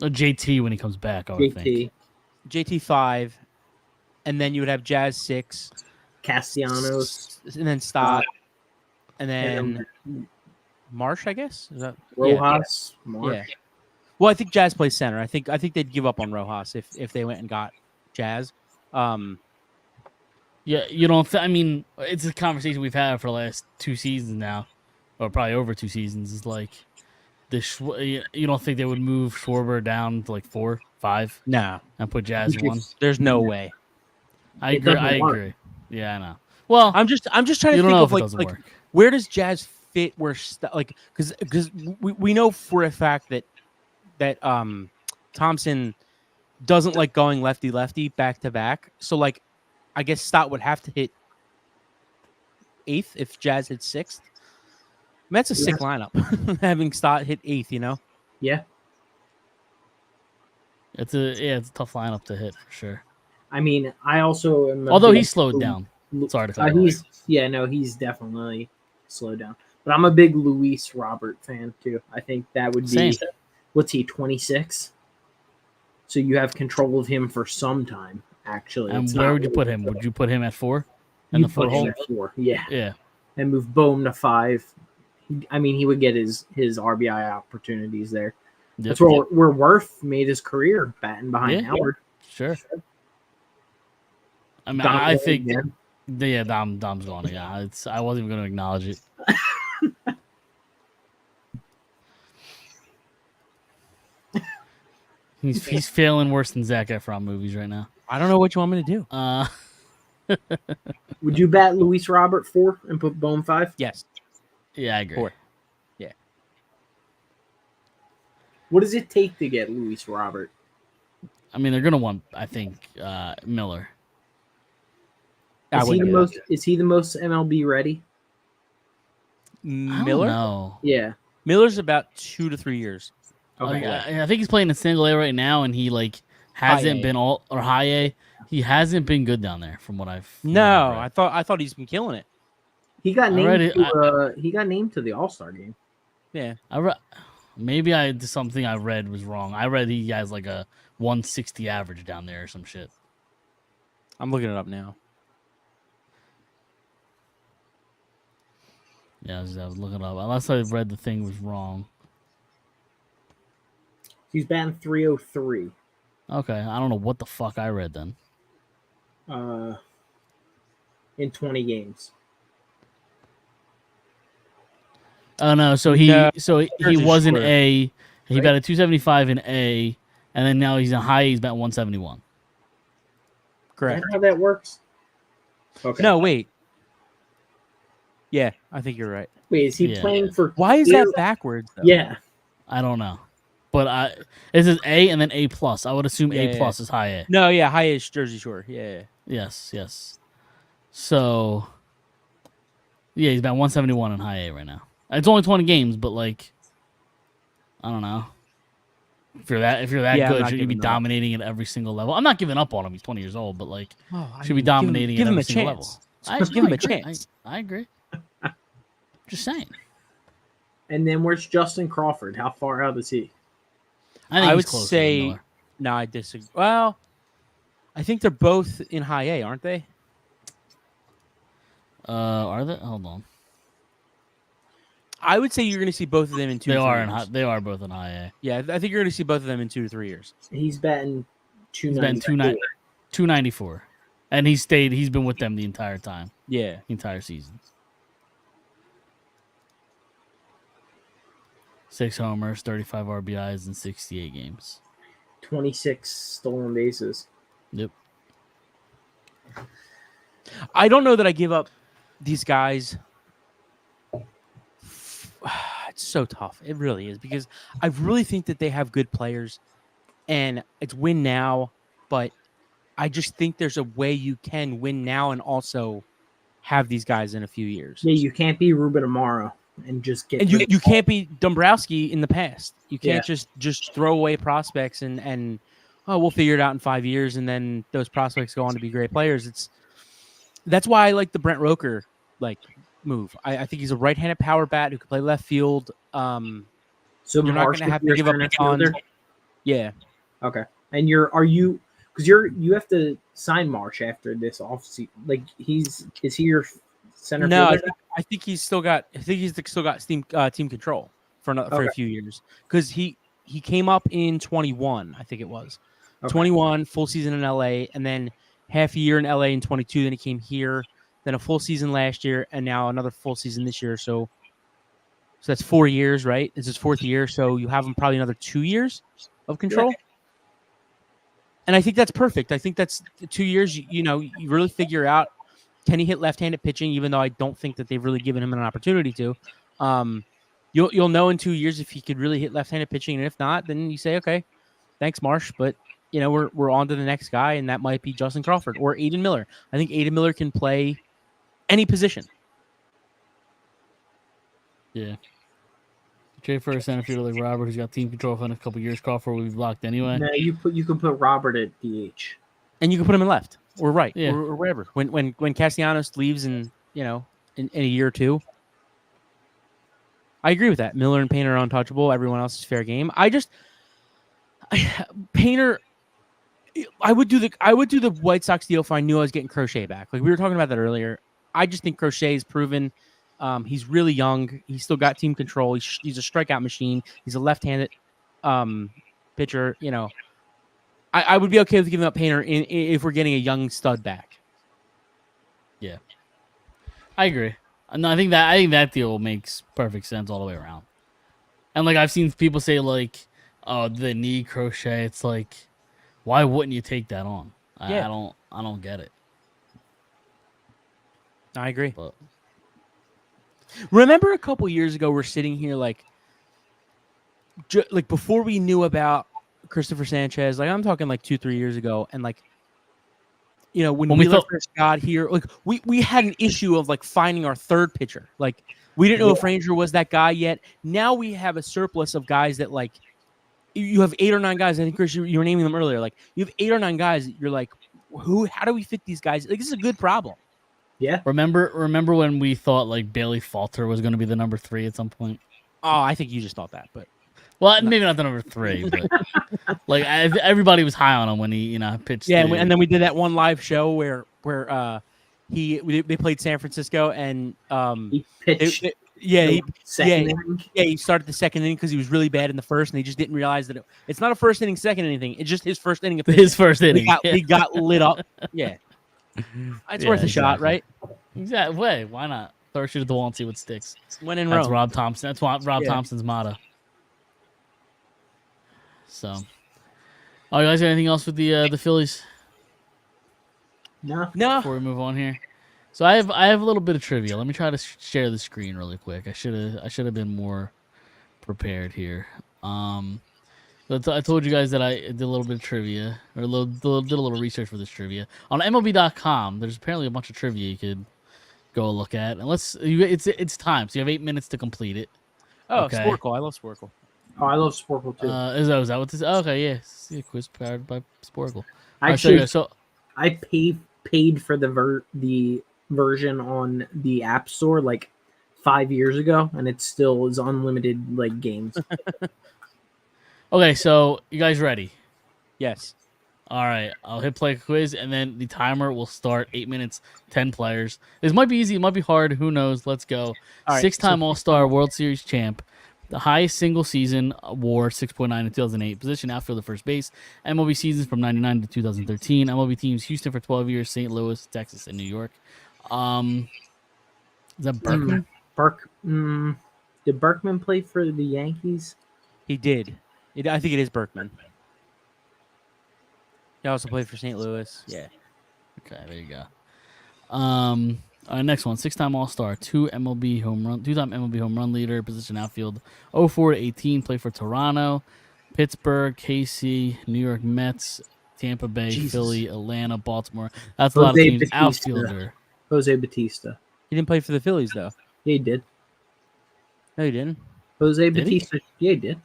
JT when he comes back. I would think. JT, JT 5, and then you would have Jazz 6, Castellanos, and then Stott, and and then Marsh. I guess is that Rojas. Yeah. Marsh. Yeah. Well, I think Jazz plays center. I think they'd give up on Rojas if they went and got Jazz. Yeah, you don't. I mean, it's a conversation we've had for the last 2 seasons now, or probably over 2 seasons. It's like you don't think they would move Schwarber down to like 4, 5, No, and put Jazz 1? there's no way. I It agree. doesn't I work. agree. Yeah, I know. Well, I'm just trying to you think don't know of if it doesn't like work. where does Jazz fit? Where because we know for a fact that Thompson doesn't like going lefty back to back. So like, I guess Stott would have to hit 8th if Jazz hit 6th. I mean, that's a sick lineup. Having Stott hit 8th, you know. Yeah. It's a tough lineup to hit for sure. I mean, I also am. Although he slowed down. Sorry to cut you off. He's definitely slowed down. But I'm a big Luis Robert fan too. I think that would be Same. what's he 26? So you have control of him for some time. Actually, And It's where not would you really- put him? Would you put him at 4? In You the 4 put him hole? at 4, yeah, Yeah. and move Bohm to 5. I mean, he would get his RBI opportunities there. Yep. That's where Worth made his career, batting behind Yeah. Howard. Sure. I mean, Donovan I think again. Yeah, Dom's gone. Yeah, I wasn't even going to acknowledge it. He's failing worse than Zac Efron movies right now. I don't know what you want me to do. Would you bat Luis Robert 4 and put Bone 5? Yes. Yeah, I agree. 4. What does it take to get Luis Robert? I mean, they're going to want, I think, Miller. Is he the most MLB ready? Miller? No. Yeah. Miller's about 2 to 3 years. Okay. I think he's playing in single A right now, and he hasn't been high A. He hasn't been good down there, from what I've. No, I thought he's been killing it. He got named. He got named to the All-Star game. Yeah. Maybe something I read was wrong. I read he has like a 160 average down there or some shit. I'm looking it up now. Yeah, I was looking it up. Unless I read the thing was wrong. He's batting 303. Okay, I don't know what the fuck I read then. In 20 games. Oh no, so he was in A. He batted 275 in A, and then now he's in high A. He's batting 171. Correct. Is that how that works? Okay. No, wait. Yeah, I think you're right. Wait, is he playing for? Why is that backwards? Though? Yeah. I don't know, but it says A and then A plus. I would assume A plus is high A. No, yeah, high is Jersey Shore. Yeah. Yes. So, yeah, he's about 171 in high A right now. It's only 20 games, but like, I don't know. If you're that good, should you be dominating at every single level? I'm not giving up on him. He's 20 years old, but like, should be dominating at every single level. Give him a chance. I agree. Just saying. And then where's Justin Crawford? How far out is he? I would say no. I disagree. Well, I think they're both in high A, aren't they? Are they? Hold on. I would say you're going to see both of them in 2 to 3 years. They are both in high A. Yeah, I think you're going to see both of them in 2 to 3 years. He's batting 294. And he's been with them the entire time. Yeah. The entire season. 6 homers, 35 RBIs in 68 games. 26 stolen bases. Yep. I don't know that I give up these guys. It's so tough. It really is, because I really think that they have good players, and it's win now, but I just think there's a way you can win now and also have these guys in a few years. Yeah, you can't be Ruben Amaro and just get. And you can't be Dombrowski in the past. You can't just throw away prospects and we'll figure it out in 5 years, and then those prospects go on to be great players. That's why I like the Brent Roker move. I think he's a right-handed power bat who can play left field. So you're not going to have to give up a ton. Yeah. Okay. And you have to sign Marsh after this offseason. Like is he your center fielder? No, I think he's still got team control for a few years, because he came up in 21, I think it was. Okay. 21 full season in LA, and then half a year in LA in 22. Then he came here, then a full season last year, and now another full season this year. So that's 4 years, right? It's his 4th year, so you have him probably another 2 years of control. Yeah. And I think that's perfect. I think that's 2 years. You really figure out, can he hit left-handed pitching? Even though I don't think that they've really given him an opportunity to. You'll know in 2 years if he could really hit left-handed pitching, and if not, then you say, okay, thanks, Marsh, but we're on to the next guy, and that might be Justin Crawford or Aiden Miller. I think Aiden Miller can play any position. Yeah. Trade for a center fielder like Robert, who's got team control for a couple years. Crawford will be blocked anyway. No, you can put Robert at DH, and you can put him in left or right, or wherever. When Castellanos leaves in a year or two, I agree with that. Miller and Painter are untouchable. Everyone else is fair game. Painter. I would do the White Sox deal if I knew I was getting Crochet back. Like we were talking about that earlier. I just think Crochet is proven. He's really young. He's still got team control. He's a strikeout machine. He's a left-handed pitcher. I would be okay with giving up Painter if we're getting a young stud back. Yeah. I agree. No, I think that deal makes perfect sense all the way around. And like I've seen people say like, "Oh, the knee crochet." It's like, why wouldn't you take that on? Yeah. I don't get it. I agree. But Remember a couple years ago, we're sitting here like before we knew about Christopher Sanchez. Like I'm talking like 2-3 years ago, and like when we Wheeler thought- first got here, like we had an issue of like finding our third pitcher. Like we didn't know if Ranger was that guy yet. Now we have a surplus of guys that like you have 8 or 9 guys. I think Chris, you were naming them earlier. Like you have 8 or 9 guys. That you're like, how do we fit these guys? Like this is a good problem. Yeah. remember when we thought like Bailey Falter was going to be the number 3 at some point? Oh, I think you just thought that, but Well, maybe not the number 3, but like everybody was high on him when he pitched. yeah. And then we did that one live show where they played San Francisco and He pitched. Second inning. he started the second inning because he was really bad in the first, and they just didn't realize that it's not a first inning, second inning. It's just his first inning. Of pitching. His first inning. He got lit up. Yeah, it's worth a shot, right? Exactly. Wait, why not? Throw a shoot at the wall and see what sticks. When in That's Rome. Rob Thompson. That's Rob Thompson's motto. So, oh, you guys got anything else with the Phillies No. before we move on here? So I have a little bit of trivia. Let me try to share the screen really quick. I should have been more prepared here. I told you guys that I did a little bit of trivia or did a little research for this trivia on MLB.com. There's apparently a bunch of trivia you could go look at, and it's time. So you have 8 minutes to complete it. Oh, Okay. Sporkle. I love Sporkle. Oh, I love Sporkle too. Is that what this? Oh, okay, yeah. See a quiz powered by Sporkle. Actually, so I paid for the version on the App Store like 5 years ago, and it still is unlimited like games. okay, so you guys ready? Yes. All right, I'll hit play quiz, and then the timer will start. 8 minutes, 10 players. This might be easy, it might be hard. Who knows? Let's go. All right, 6-time All-Star, World Series champ, the highest single season WAR 6.9 in 2008. Position outfielder, first base. MLB seasons from 99 to 2013. MLB teams: Houston for 12 years, St. Louis, Texas, and New York. Is that Berkman? Did Berkman play for the Yankees? He did. I think it is Berkman. He also played for St. Louis. Yeah. Okay, there you go. Next one, 6-time All-Star, 2-time MLB home run leader, position outfield, 04 to 18, played for Toronto, Pittsburgh, KC, New York Mets, Tampa Bay, Jesus. Philly, Atlanta, Baltimore. That's a lot of Jose teams. Bautista. Outfielder. Jose Bautista. He didn't play for the Phillies though. Yeah, he did. No, he didn't. Jose Did he? Bautista. Yeah, he did.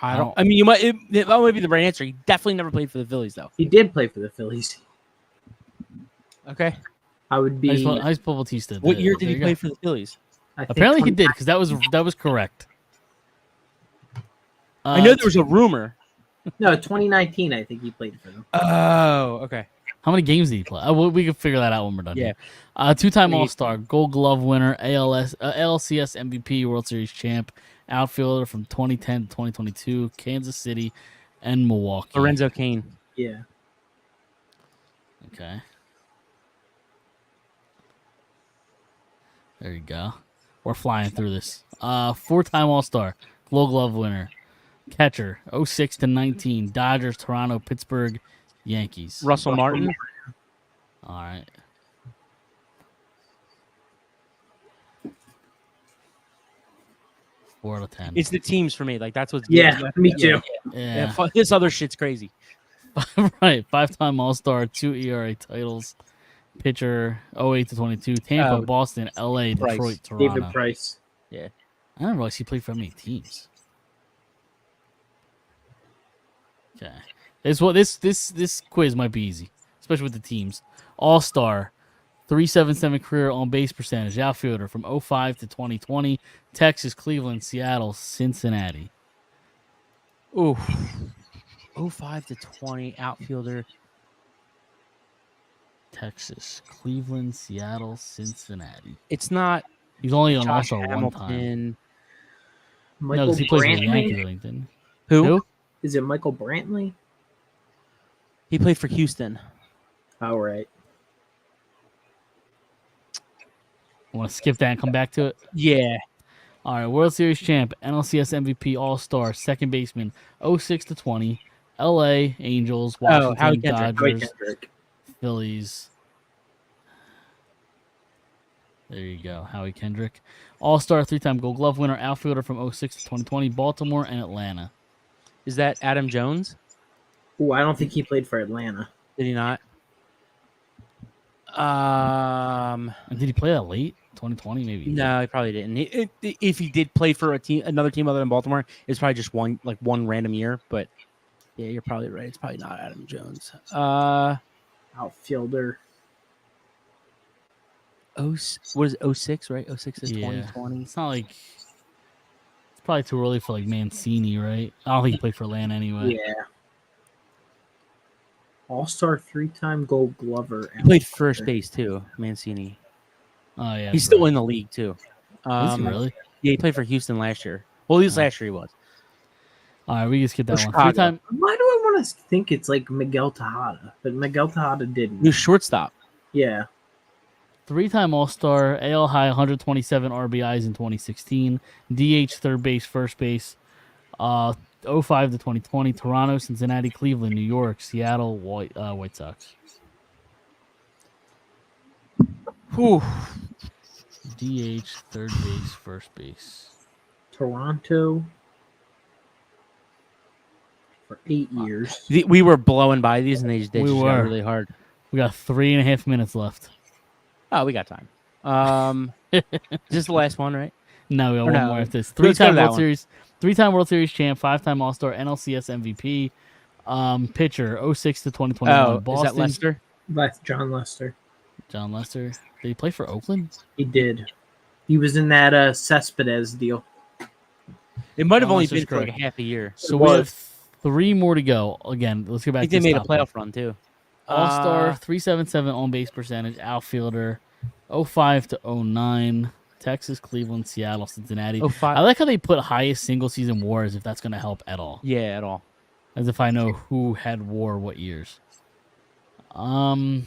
I don't. I mean, that might be the right answer. He definitely never played for the Phillies though. He did play for the Phillies. Okay. I would be. High school Bautista. What year did There he you play go. for the Phillies? I think Apparently he 20 did, because that was correct. I know there was a rumor. No, 2019. I think he played for them. Oh, okay. How many games did he play? We can figure that out when we're done. Yeah. Here. 2-time All-Star, Gold Glove winner, ALCS MVP, World Series champ, outfielder from 2010 to 2022, Kansas City, and Milwaukee. Lorenzo Kane. Yeah. Okay. There you go. We're flying through this. 4-time All-Star, Gold Glove winner, catcher, 06 to 19, Dodgers, Toronto, Pittsburgh, Yankees. Russell Martin. All right. Four out of 10. It's the teams for me. Like that's what's Yeah, me too. Yeah. This other shit's crazy. Right. 5-time All-Star, 2 ERA titles. Pitcher, 08 to 22. Tampa, Boston, LA, Price. Detroit, Toronto. David Price. I didn't realize he played for many teams. Okay. This quiz might be easy, especially with the teams. All-Star, 377 career on base percentage, outfielder from 05 to 2020, Texas, Cleveland, Seattle, Cincinnati. Ooh. 05 to 20 outfielder. Texas, Cleveland, Seattle, Cincinnati. It's not He's only on Josh All-Star one time. Hamilton. No, Michael 'cause he plays for the Yankees, Brantley. I think, didn't Who? Is it Michael Brantley? He played for Houston. All right. Want to skip that and come back to it? Yeah. All right, World Series champ, NLCS MVP, All-Star, second baseman, 06 to 20, LA, Angels, Howie Washington, Kendrick. Howie Dodgers, Kendrick. Phillies. There you go, Howie Kendrick. All-Star, three-time Gold Glove winner, outfielder from 06 to 2020, Baltimore and Atlanta. Is that Adam Jones? Ooh, I don't think he played for Atlanta. Did he not? And did he play that late? 2020, maybe? No, he probably didn't. If he did play for another team other than Baltimore, it's probably just one random year. But yeah, you're probably right. It's probably not Adam Jones. Outfielder. What is it, 06, right? 06 is Yeah. 2020. It's not like... It's probably too early for, like, Mancini, right? I don't think he played for Atlanta anyway. Yeah. All-Star, three-time Gold Glover. He played first base too, Mancini. Oh, yeah. He's still in the league too. Is he really? Yeah, he played for Houston last year. Well, at least last year he was. All right, we just get that one. Chicago. Three-time... Why do I want to think it's like Miguel Tejada? But Miguel Tejada didn't. He was shortstop. Yeah. Three-time All-Star, AL high 127 RBIs in 2016, DH third base, first base, 05 to 2020, Toronto, Cincinnati, Cleveland, New York, Seattle, White Sox. Whew. DH third base, first base. Toronto for 8 years. We were blowing by these, and they just got were. really hard. We got 3.5 minutes left. Oh, we got time. Is this the last one, right? No, we got Or one no. more after this. Let's go to Three-time World Series champ, five-time All-Star, NLCS MVP, pitcher, 06 to 2021, Oh, Boston. is that Lester? That's John Lester. John Lester. Did he play for Oakland? He did. He was in that Cespedes deal. It might have Oh, only Lester's been for like correct. a half a year. So we have 3 more to go. Again, let's go I back think to they this made a top one. playoff run too. All-Star, 377 on-base percentage, outfielder, 05 to 09, Texas, Cleveland, Seattle, Cincinnati. Oh, five. I like how they put highest single-season WAR as if that's going to help at all. Yeah, at all. As if I know who had WAR what years. Outfielder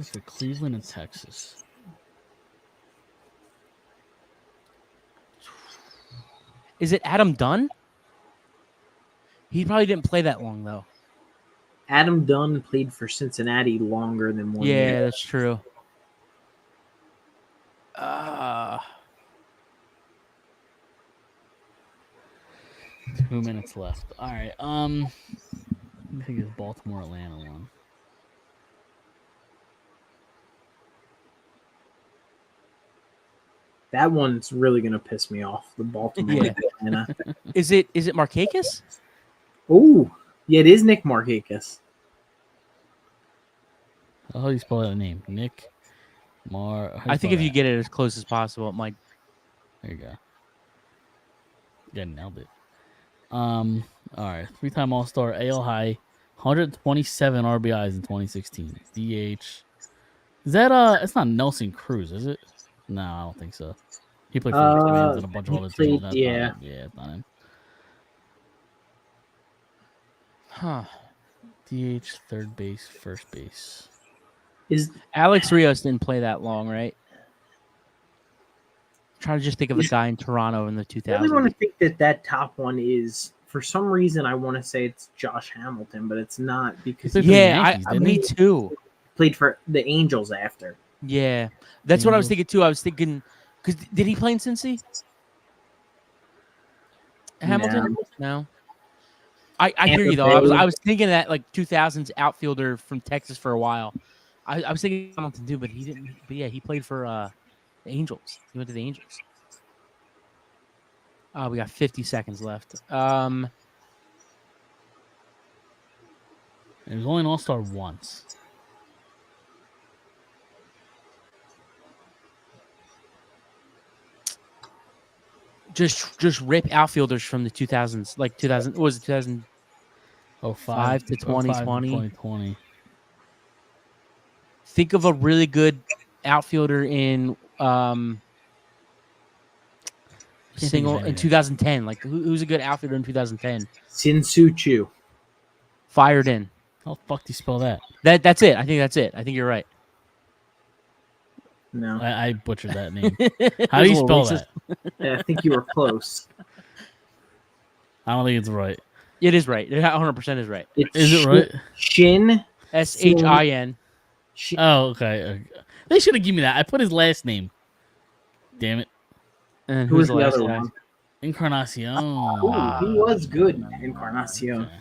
for Cleveland and Texas. Is it Adam Dunn? He probably didn't play that long though. Adam Dunn played for Cincinnati longer than 1 Yeah, year. that's true. 2 minutes left. All right. I think it's Baltimore Atlanta one. That one's really gonna piss me off. The Baltimore. Yeah. Atlanta. Is it Markakis? Oh, yeah, it is Nick Markakis. How do you spell that name? Nick Mar. I think if you get it as close as possible, it might. There you go. Yeah, nailed it. All right. 3-time All-Star, AL high, 127 RBIs in 2016. DH. Is that it's not Nelson Cruz, is it? No, I don't think so. He played for the Commanders and a bunch of he other played- teams. That's yeah. not him. Yeah, it's not him. Huh. DH, third base, first base. Is Alex Rios didn't play that long, right? Trying to just think of a guy in Toronto in the I really want 2000s. to think that top one is, for some reason, I want to say it's Josh Hamilton, but it's not because He he played for the Yeah, Yankees, didn't me he? too. played for the Angels after. Yeah, that's what I was Angels. thinking too. I was thinking, because did he play in Cincy? Hamilton? No. I hear you though. I was thinking that like 2000s outfielder from Texas for a while. I was thinking Hamilton too, but he didn't. But yeah, he played for the Angels. He went to the Angels. We got 50 seconds left. He was only an All-Star once. Just rip outfielders from the 2000s, like 2000. What was it 2000? 05 to 2020. 2020. Think of a really good outfielder in single think of in 2010. Like who's a good outfielder in 2010? Sin-Soo Choo. Fired in. How the fuck do you spell that? That's it. I think that's it. I think you're right. No, I butchered that name. How do you spell that? yeah, I think you were close. I don't think it's right. It is right. It 100% is right. It's Is it right? Shin. Shin. Oh, okay. They should have given me that. I put his last name. Damn it. And Who was who's the last other guy? one? Encarnacion. Ooh, he was good. Encarnacion. Okay.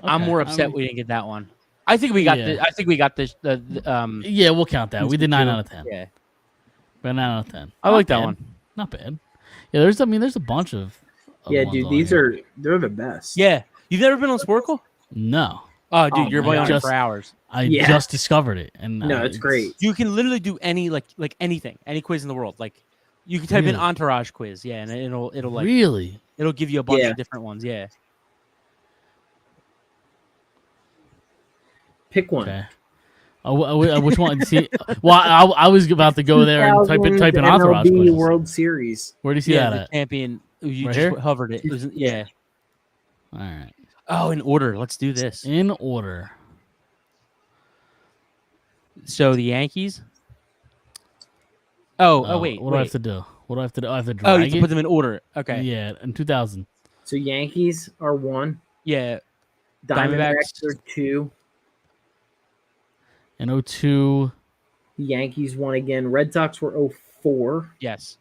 I'm Okay, more upset mean, we didn't get that one. I think we got Yeah. the. I think we got the. Yeah, we'll count that. We did 9 2. out of 10. Yeah, But 9 out of 10. I Not like that bad. one. Not bad. Yeah, there's a bunch of Yeah, ones dude, on these here. they're the best. Yeah, you've never been on Sporkle? No. Oh, dude, Oh you're my going on God. it for hours. I Yeah. just discovered it, and No, it's great. You can literally do any like anything, any quiz in the world. Like you can type in Really? entourage quiz, yeah, and it'll like Really? it'll give you a bunch Yeah. of different ones. Yeah. Pick one. Okay. Which one? See, well, I was about to go there and type in 2000 entourage MLB quizzes. World Series. Where do you see Yeah, that the at? champion. You Right just here? hovered it. It was, yeah. All right. Oh, in order. Let's do this. In order. So the Yankees. Oh, wait. What do I have to do? What do I have to do? I have to drag Oh, you have to it? put them in order. Okay. Yeah, in 2000. So Yankees are 1, Yeah. Diamondbacks are 2, In 02. Yankees won again. Red Sox were 04, Yes.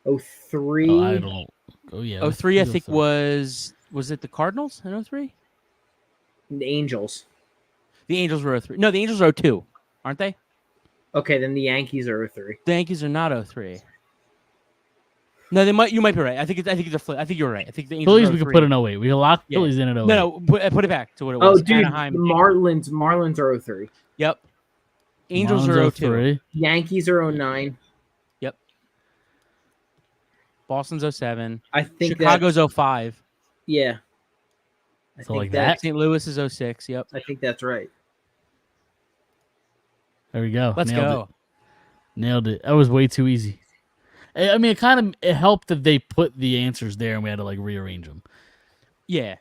03. Oh, I don't. Oh yeah. 03, I think was it the Cardinals in 03? The Angels. The Angels were 03. No, the Angels are 02, aren't they? Okay, then the Yankees are 03. The Yankees are not 03. No, they might. You might be right. I think it's a flip. I think you're right. I think the Angels Phillies are we could 03. put in 08. We can lock Yeah. Phillies in at 08. No, put it back to what it Oh, was. dude, Anaheim. the Marlins are 03. Yep. Angels Marlins are 02. 03. Yankees are 09. Yep. Boston's 07. I think Chicago's 05. yeah. I So think like that? St. Louis is 06. Yep. I think that's right. There we go. Let's go. Nailed it. That was way too easy. I mean, it helped that they put the answers there and we had to like rearrange them. Yeah.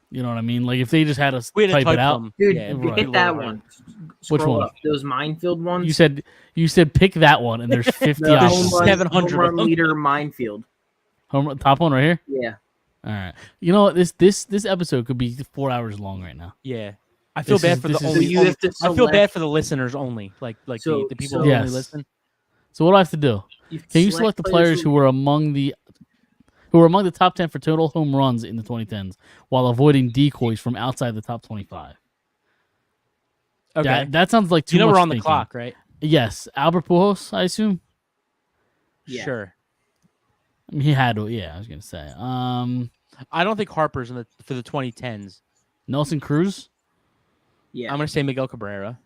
You know what I mean? Like if they just had us We had to type it out. them. Dude, Yeah, you right. hit that one. Which Scroll one? up. Those minefield ones. You said pick that one, and there's 50 the options. home run. 700 home run of them. leader minefield. Top one right here. Yeah. All right. You know what? This episode could be 4 hours long right now. Yeah. I feel This bad is- for this the is- only. So you have to I feel select- bad for the listeners only. Like So- the people so- who Yes. only listen. So what do I have to do? Can you select the players who were among the top 10 for total home runs in the 2010s while avoiding decoys from outside the top 25? Okay. That sounds like too You know much we're on the thinking. clock, right? Yes, Albert Pujols, I assume. Yeah. Sure. I mean, he had to. Yeah, I was gonna say. I don't think Harper's for the 2010s. Nelson Cruz, Yeah. I'm gonna say Miguel Cabrera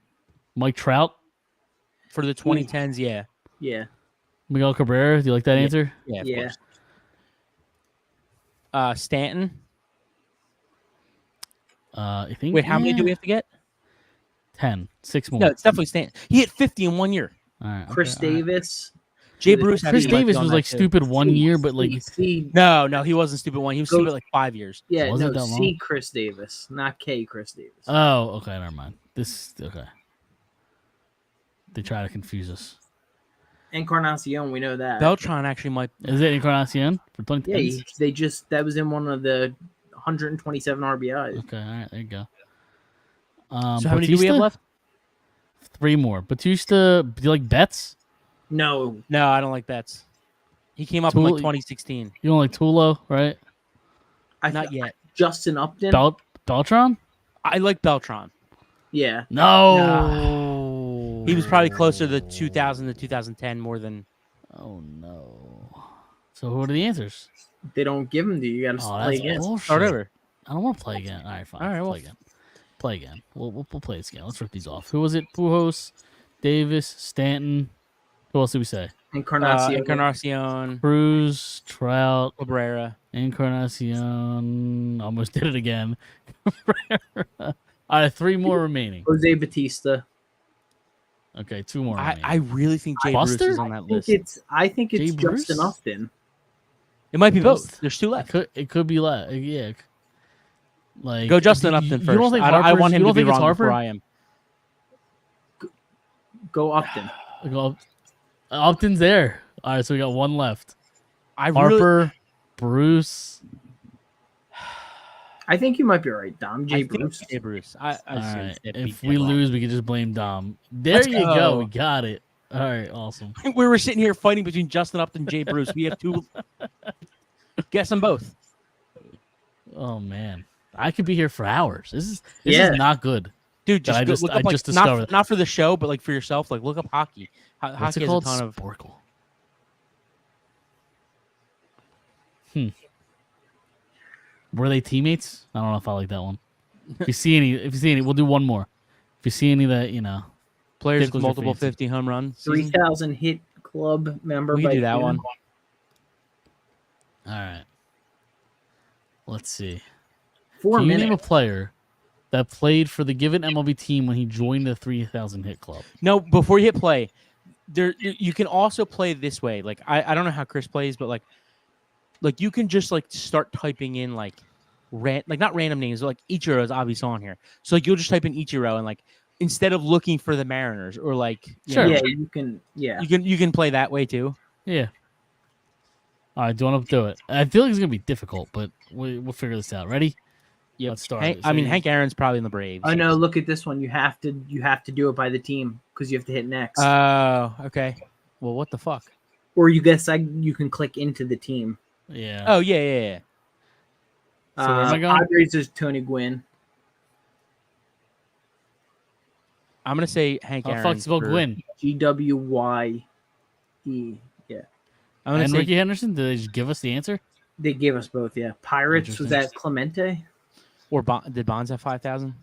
Mike Trout, for the 2010s. Yeah. Yeah. Miguel Cabrera. Do you like that Yeah. answer? Yeah. Of Yeah. course. Stanton. I think. Wait, how many do we have to get? 10. 6 more. No, it's definitely Stanton. He hit 50 in 1 year. All right, Chris okay, all right. Davis. Jay Chris Bruce. Chris actually might be Davis on was that like too. stupid 1 year, but like C. No, he wasn't stupid one. He was Go- stupid like 5 years. Yeah, Was it no, that C. long? Chris Davis, not K. Chris Davis. oh, okay, never mind. This okay. They try to confuse us. Encarnacion, we know that. Beltran actually might. Is it Encarnacion for 2010s? Yeah, they just that was in one of the 127 RBIs. Okay, all right, there you go. So how many do we have Batista? left? 3 more. Batista, do you like Betts? No, No, I don't like Betts. He came up in like Tool- 2016. You don't like Tulo, right? not Not yet. Justin Upton. Beltran? I like Beltran. Yeah, No. He was probably closer to 2000 to 2010 more than. Oh no. So who are the answers? they don't give him to you. You got to Oh, play that's again. bullshit. Start over. I don't want to play again. All right, fine. All right, well, play again. Play again. We'll play this again. Let's rip these off. Who was it? Pujols, Davis, Stanton. Who else did we say? Encarnacion. Encarnacion, Cruz, Trout, Cabrera. Encarnacion. Almost did it again. All right, 3 more remaining. Jose Batista. Okay, 2 more remaining. I really think Jay Buster? Bruce is on that list. I think it's Jay Bruce? Justin Upton. It might be both. Both. There's 2 left. It could be less. Yeah. Like Go Justin you- Upton you first. don't think I want Harper's- him you to don't be think it's wrong before Harper? I am. Go Upton. Upton's there. All right, so we got one left. I Harper, Bruce. I think you might be right, Dom. I Jay think Bruce. Jay Bruce. All right. If If we lose, we can just blame Dom. There Let's you go. go. We got it. All right, awesome. we were sitting here fighting between Justin Upton and Jay Bruce. We have two. Guess them both. Oh man, I could be here for hours. This Yeah. is not good. Dude, That just look up like, just discovered. not for the show, but like for yourself. Like look up hockey. What's Hockey it has called? a ton of. Sporkle. Were they teammates? I don't know if I like that one. If you see any, we'll do one more. If you see any that Players tickles with your multiple fancy. 50 home runs. 3,000 hit club member. We can by do that June. one. All right. Let's see. 4 Can you name a minutes. player that played for the given MLB team when he joined the 3,000 hit club? No, before you hit play, you can also play this way. Like I don't know how Chris plays, but like you can just like start typing in like not random names, but like Ichiro is obviously on here. So like you'll just type in Ichiro and like instead of looking for the Mariners or like you Sure. know, Yeah, you can. Yeah. you can play that way too. Yeah. All right, do you want to do it? I feel like it's gonna be difficult, but we'll figure this out. Ready? Yep. Let's start. I mean Hank Aaron's probably in the Braves. Oh no! Look at this one. You have to do it by the team because you have to hit next. Oh, okay. Well, what the fuck? Or you you can click into the team. Yeah. Oh yeah. So where am I going? Padres is Tony Gwynn. I'm gonna say Hank How the Aaron. fuck spell Gwyn? GWYE. Yeah, I'm gonna And say Ricky Henderson? Did they just give us the answer? they gave us both. Yeah, Pirates was Interesting. that Clemente. or did Bonds have 5,000?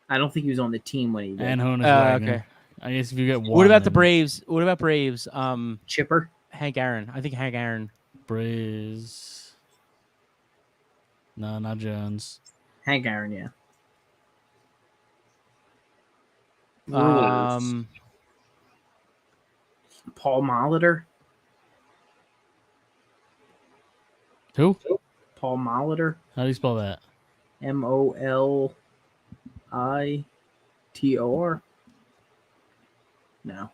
I don't think he was on the team when he did. And Honus Wagner. Okay. I guess if you get one. What about the then Braves? What about Braves? Chipper. Hank Aaron. I think Hank Aaron. Braves. No, not Jones. Hank Aaron. Yeah. Paul Molitor. Who? Paul Molitor. How do you spell that? MOLITOR. No.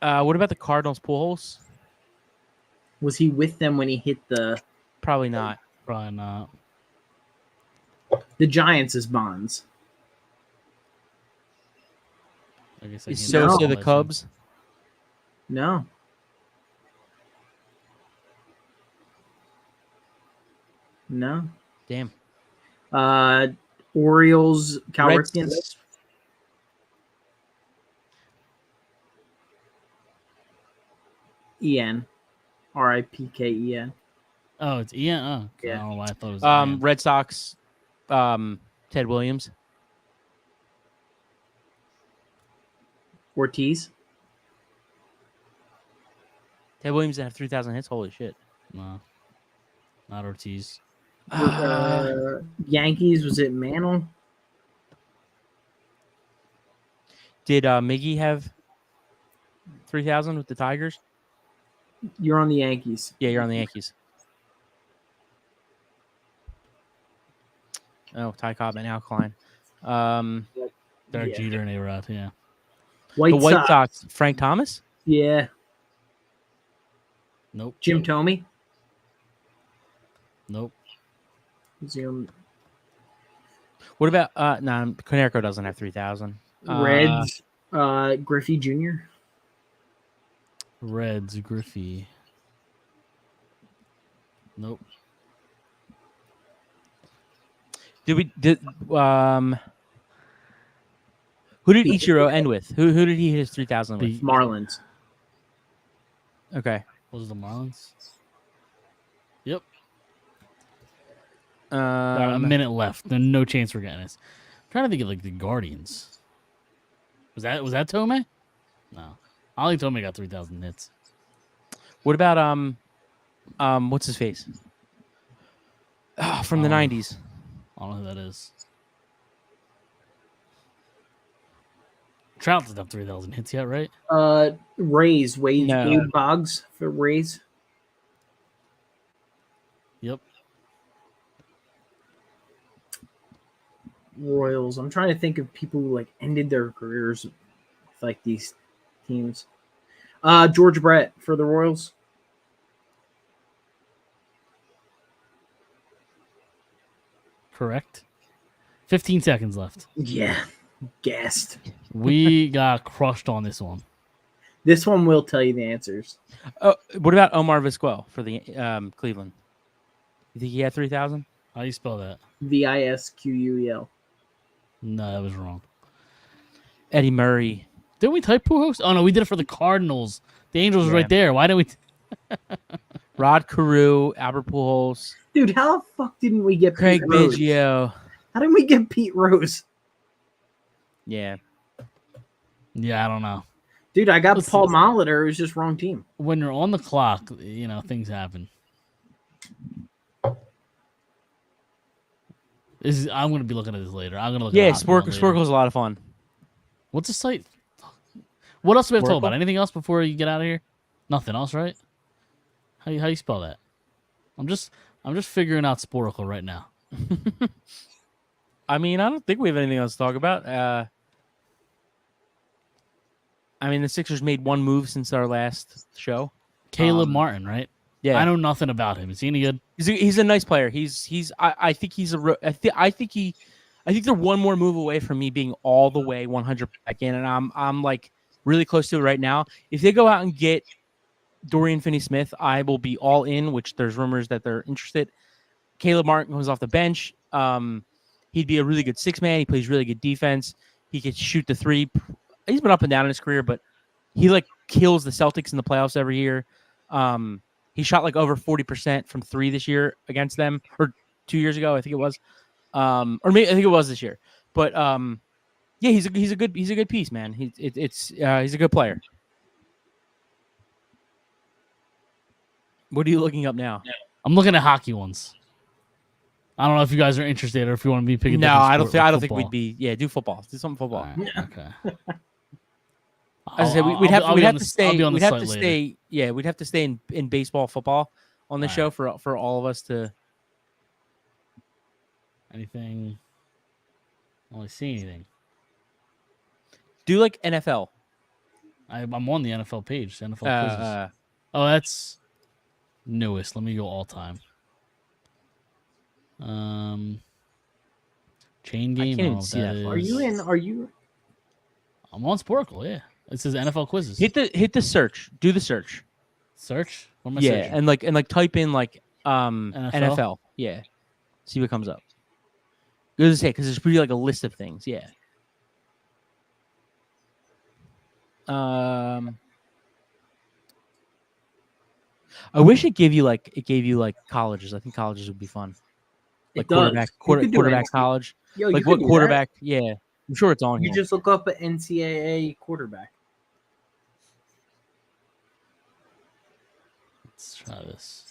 What about the Cardinals? Pujols? Was he with them when he hit the Probably not. Probably not. Giants as Bonds? I guess I Is can't Sosa spell the that. Cubs? No. No. Damn. Orioles, Cal Red- Ripkins. EN. RIPKEN. Oh, it's Ian. Oh, Yeah. I don't know why I thought it was Ian. Red Sox. Ted Williams. Ortiz. Ted Williams didn't have 3,000 hits. Holy shit. No, not Ortiz. Yankees, was it Mantle? Did Miggy have 3,000 with the Tigers? You're on the Yankees. Yeah, you're on the Yankees. Oh, Ty Cobb and Alkaline. Derek Yeah. Jeter and A-Rod, yeah. White The White Sox. Sox. Frank Thomas? Yeah. Nope. Jim Thome. Nope. Was he on What about no, Konerko doesn't have 3,000. Reds? Griffey Jr. Reds, Griffey. Nope. Who did Ichiro end with? Who did he hit his 3,000 with? Marlins. Okay. Was it the Marlins? Yep. Um, Got a minute left. There's no chance we're getting this. I'm trying to think of like the Guardians. Was that Tome? No. I don't think Tome got 3,000 hits. What about what's his face? From the 90s. I don't know who that is. Trout doesn't have 3,000 hits yet, right? Rays. Wade No. Boggs for Rays. Yep. Royals. I'm trying to think of people who like ended their careers with like these teams. George Brett for the Royals. Correct. 15 seconds left. Yeah, guessed. We got crushed on this one. This one will tell you the answers. Oh, what about Omar Vizquel for the Cleveland? You think he had 3,000? How do you spell that? Visquel. No, that was wrong. Eddie Murray. Did we type Pujols? Oh no, we did it for the Cardinals. The Angels was Yeah. right there. Why didn't we? Rod Carew, Albert Pujols, Dude, how the fuck didn't we get Craig Pete Rose? Biggio. How didn't we get Pete Rose? Yeah. Yeah, I don't know. Dude, I got Listen, Paul Molitor. It was just wrong team. When you're on the clock, things happen. I'm going to be looking at this later. I'm going to look Yeah, at Hockey One later. Sporkle's a lot of fun. What's the site? What else do we have to talk Sporkle? about? Anything else before you get out of here? Nothing else, right? How you spell that? I'm just figuring out Sporkle right now. I mean, I don't think we have anything else to talk about. I mean, the Sixers made one move since our last show. Caleb Martin, right? Yeah, I know nothing about him. Is he any good? he's a nice player. I think he's I think they're one more move away from me being all the way 100 back in, and I'm like really close to it right now. If they go out and get Dorian Finney-Smith, I will be all in. Which there's rumors that they're interested. Caleb Martin comes off the bench. He'd be a really good six man. He plays really good defense. He could shoot the three. He's been up and down in his career, but he like kills the Celtics in the playoffs every year. He shot like over 40% from three this year against them, or 2 years ago, I think it was, or maybe I think it was this year. But yeah, he's a good piece, man. He's a good player. What are you looking up now? I'm looking at Hockey Ones. I don't know if you guys are interested or if you want to be picking. No, I don't think we'd be. Yeah, do football. Do something football. All right, okay. As I said, we'd have to stay. I'll be on the We'd have site to later. stay. Yeah, we'd have to stay in baseball, football on the All show for all of us to. Anything? I don't really see anything. Do like NFL. I'm on the NFL page. NFL quizzes. Oh, that's newest. Let me go all time. Chain game. I can't even know see what that. is. Are you? I'm on Sporkle. Yeah, it says NFL quizzes. Hit the search. Do the search. Search. What am I Yeah, searching? and like type in like NFL. Yeah, see what comes up. Good to say because there's pretty like a list of things. Yeah. I wish it gave you like colleges. I think colleges would be fun. Like It does. quarterback college. Yo, Like what quarterback? Yeah, I'm sure it's on You here. just look up an NCAA quarterback. Let's try this.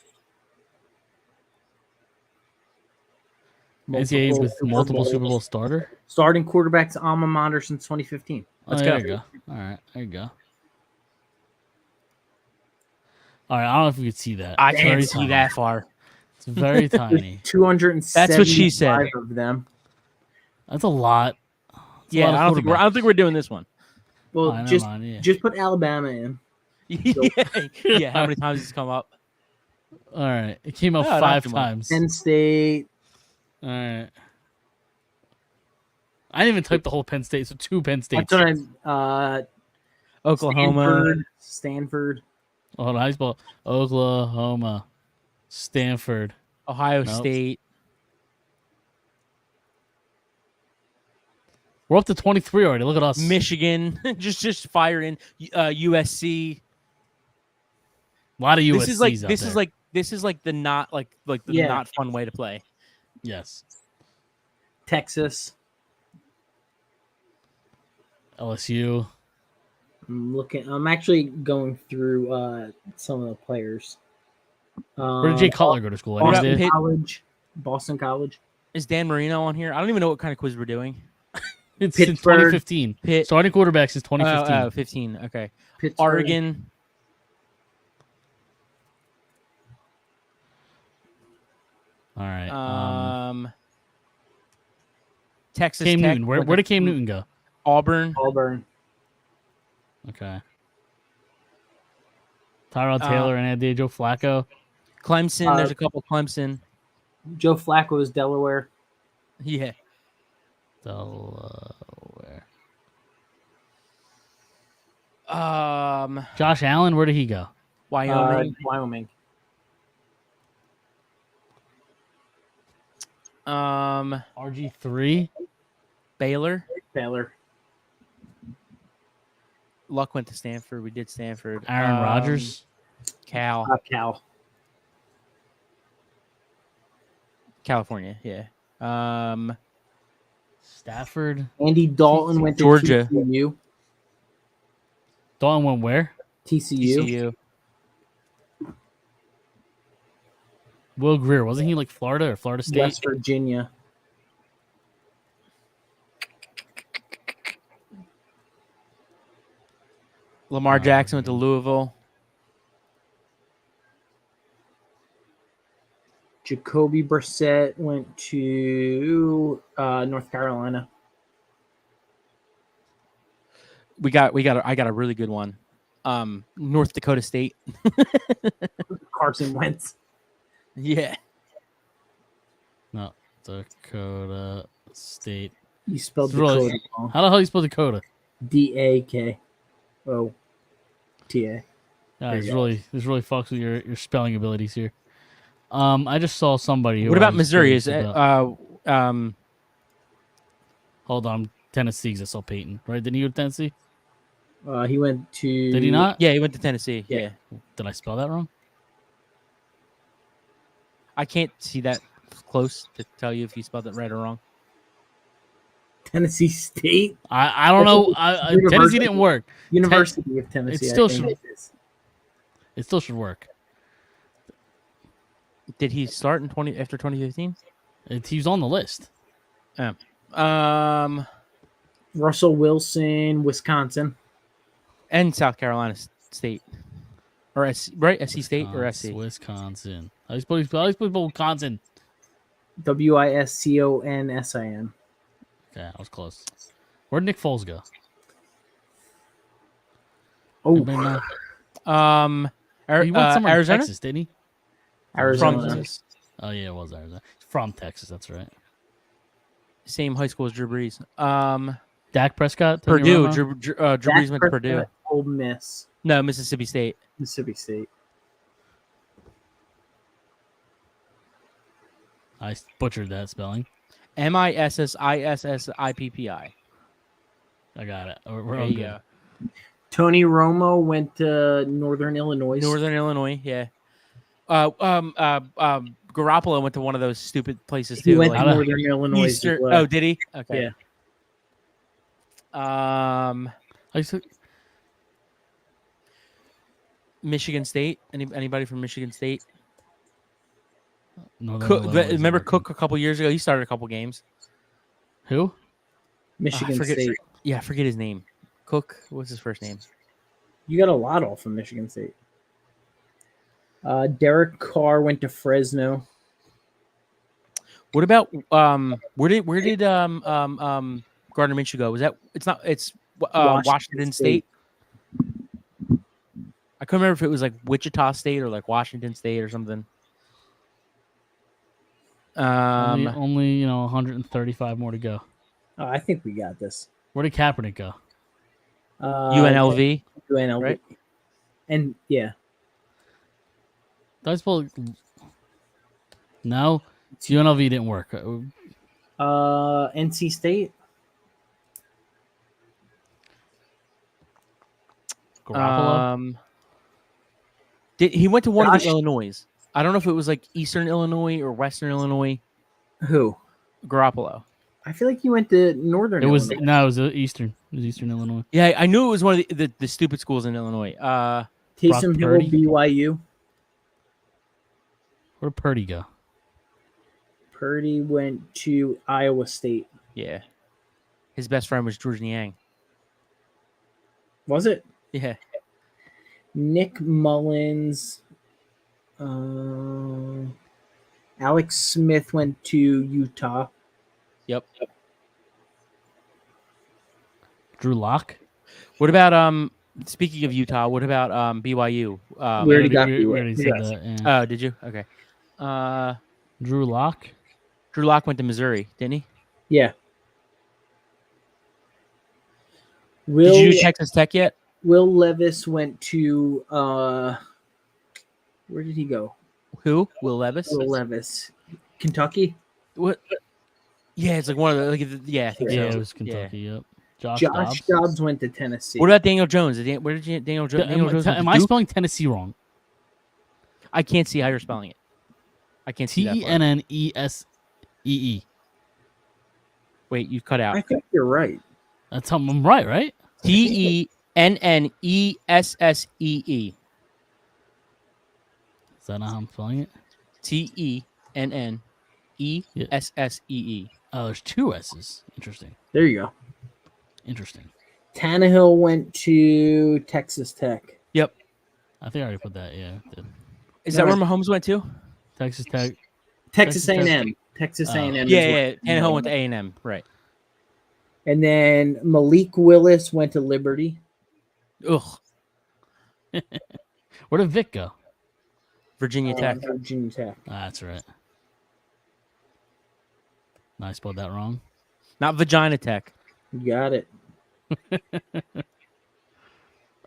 Multiple NCAAs with Super multiple Bowls. Super Bowl starter. Starting quarterbacks alma mater since 2015. Let's There go. you go. All right, there you go. All right, I don't know if you could see that. I It's can't very see tiny. that far. It's very tiny. 275 That's what she said. of them. That's a lot. That's a Yeah, lot of I don't think we're doing this one. Well, All right, never just mind, yeah. just put Alabama in. yeah, how many times has it come up? All right, it came up No, not 5 too much. times. Penn State. All right. I didn't even type the whole Penn State, so 2 Penn States. That's what Oklahoma. Stanford. Hold on, how do you spell Oklahoma, Stanford. Ohio Nope. State. We're up to 23 already. Look at us. Michigan. just fired in. USC. A lot of USCs This is like out this there. is like this is like the not like the Yeah. not fun way to play. Yes. Texas. LSU. I'm actually going through some of the players. Where did Jay Cutler go to school? What about Wednesday? Pitt? Boston College. Is Dan Marino on here? I don't even know what kind of quiz we're doing. It's since Pittsburgh. 2015. Pitt. Starting quarterback since 2015. 15. Okay. Pittsburgh. Oregon. All right. Texas Cam Tech. Newton. Where did Cam Newton go? Auburn. Auburn. Okay. Tyrod Taylor and Joe Flacco. Clemson. There's a couple Clemson. Joe Flacco is Delaware. Yeah. Delaware. Josh Allen, where did he go? Wyoming. Wyoming. RG3. Baylor. Baylor. Luck went to Stanford. We did Stanford. Aaron Rodgers. Cal. Cal. California. Yeah. Stafford. Andy Dalton went to Georgia. TCU. Dalton went where? TCU. Will Greer. Wasn't he like Florida or Florida State? West Virginia. Lamar Jackson went to Louisville. Jacoby Brissett went to North Carolina. I got a really good one. North Dakota State. Carson Wentz. Yeah. No, Dakota State. You spelled It's really- Dakota wrong. How the hell you spell Dakota? DAKOTA. Yeah, There this you go. really fucks with your spelling abilities here. I just saw somebody. Who What I about was Missouri? curious Is it about. Hold on, Tennessee. I saw Peyton. Right? Didn't he go to Tennessee? He went to. Did he not? Yeah, he went to Tennessee. Yeah. Did I spell that wrong? I can't see that close to tell you if you spelled it right or wrong. Tennessee State. I don't know. Tennessee University. didn't work. University of Tennessee. It still I think should- it is. It still should work. Did he start in after 2015? He was on the list. Russell Wilson, Wisconsin. And South Carolina State. Or right? SC State or SC? Wisconsin. I suppose Wisconsin. WISCONSIN. Okay, I was close. Where'd Nick Foles go? Anybody know? He went somewhere in Arizona? Texas, didn't he? Arizona. From Oh yeah, it was Arizona. From Texas, that's right. same high school as Drew Brees. Dak Prescott. Purdue. Drew Brees went to Purdue. Ole Miss. No, Mississippi State. Mississippi State. I butchered that spelling. MISSISSIPPI. I got it. We're There all you good. go. Tony Romo went to Northern Illinois. Northern Illinois, yeah. Garoppolo went to one of those stupid places He too. went like to Northern Illinois. as Eastern. well. Oh, did he? Okay. Yeah. I used to- Michigan State. Anybody from Michigan State? Northern Cook, Illinois is remember working. Cook a couple years ago? He started a couple games. Who? Michigan I forget, State. Yeah, I forget his name. Cook. What's his first name? You got a lot off from Michigan State. Derek Carr went to Fresno. What about where did Gardner Minshew go? Was that it's Washington State? I couldn't remember if it was like Wichita State or like Washington State or something. Only 135 more to go. I think we got this. Where did Kaepernick go? UNLV. UNLV. right? And yeah, Did I spell? No, UNLV didn't work. NC State. Garoppolo. He went to one of Josh- the Illinois? I don't know if it was like Eastern Illinois or Western Illinois. Who? Garoppolo. I feel like you went to Northern. It was Illinois. it was Eastern. It was Eastern Illinois. Yeah, I knew it was one of the stupid schools in Illinois. Taysom Hill, Purdy. BYU. Where did Purdy go? Purdy went to Iowa State. Yeah. His best friend was George Niang. Was it? Yeah. Nick Mullins. Alex Smith went to Utah. Yep. Drew Lock. What about Speaking of Utah, what about BYU? We already got we BYU. already said Yes. that. Yeah. Oh, did you? Okay. Drew Lock. Drew Lock went to Missouri, didn't he? Yeah. Did you do Texas Tech yet? Will Levis went to where did he go? Who? Will Levis? Will Levis, Kentucky. What? Yeah, it's like one of the. I think Yeah, so. it was Kentucky. Yep. Josh Dobbs. Dobbs went to Tennessee. What about Daniel Jones? Where did you, Daniel Jones? Am I spelling Tennessee wrong? I can't see how you're spelling it. I can't see that. Tennessee. Wait, you cut out. I think you're right. That's how I'm right? Tennessee. Is that not how I'm spelling it? Tennessee. Oh, there's two S's. Interesting. There you go. Interesting. Tannehill went to Texas Tech. Yep. I think I already put that. Yeah. Did. Is that where Mahomes went to? Texas Tech. Texas A&M. Texas Oh. A&M. Yeah. Tannehill went to A&M. Right. And then Malik Willis went to Liberty. Ugh. Where did Vic go? Virginia Tech. Virginia Tech. That's right. No, I spelled that wrong. Not Vagina Tech. You got it.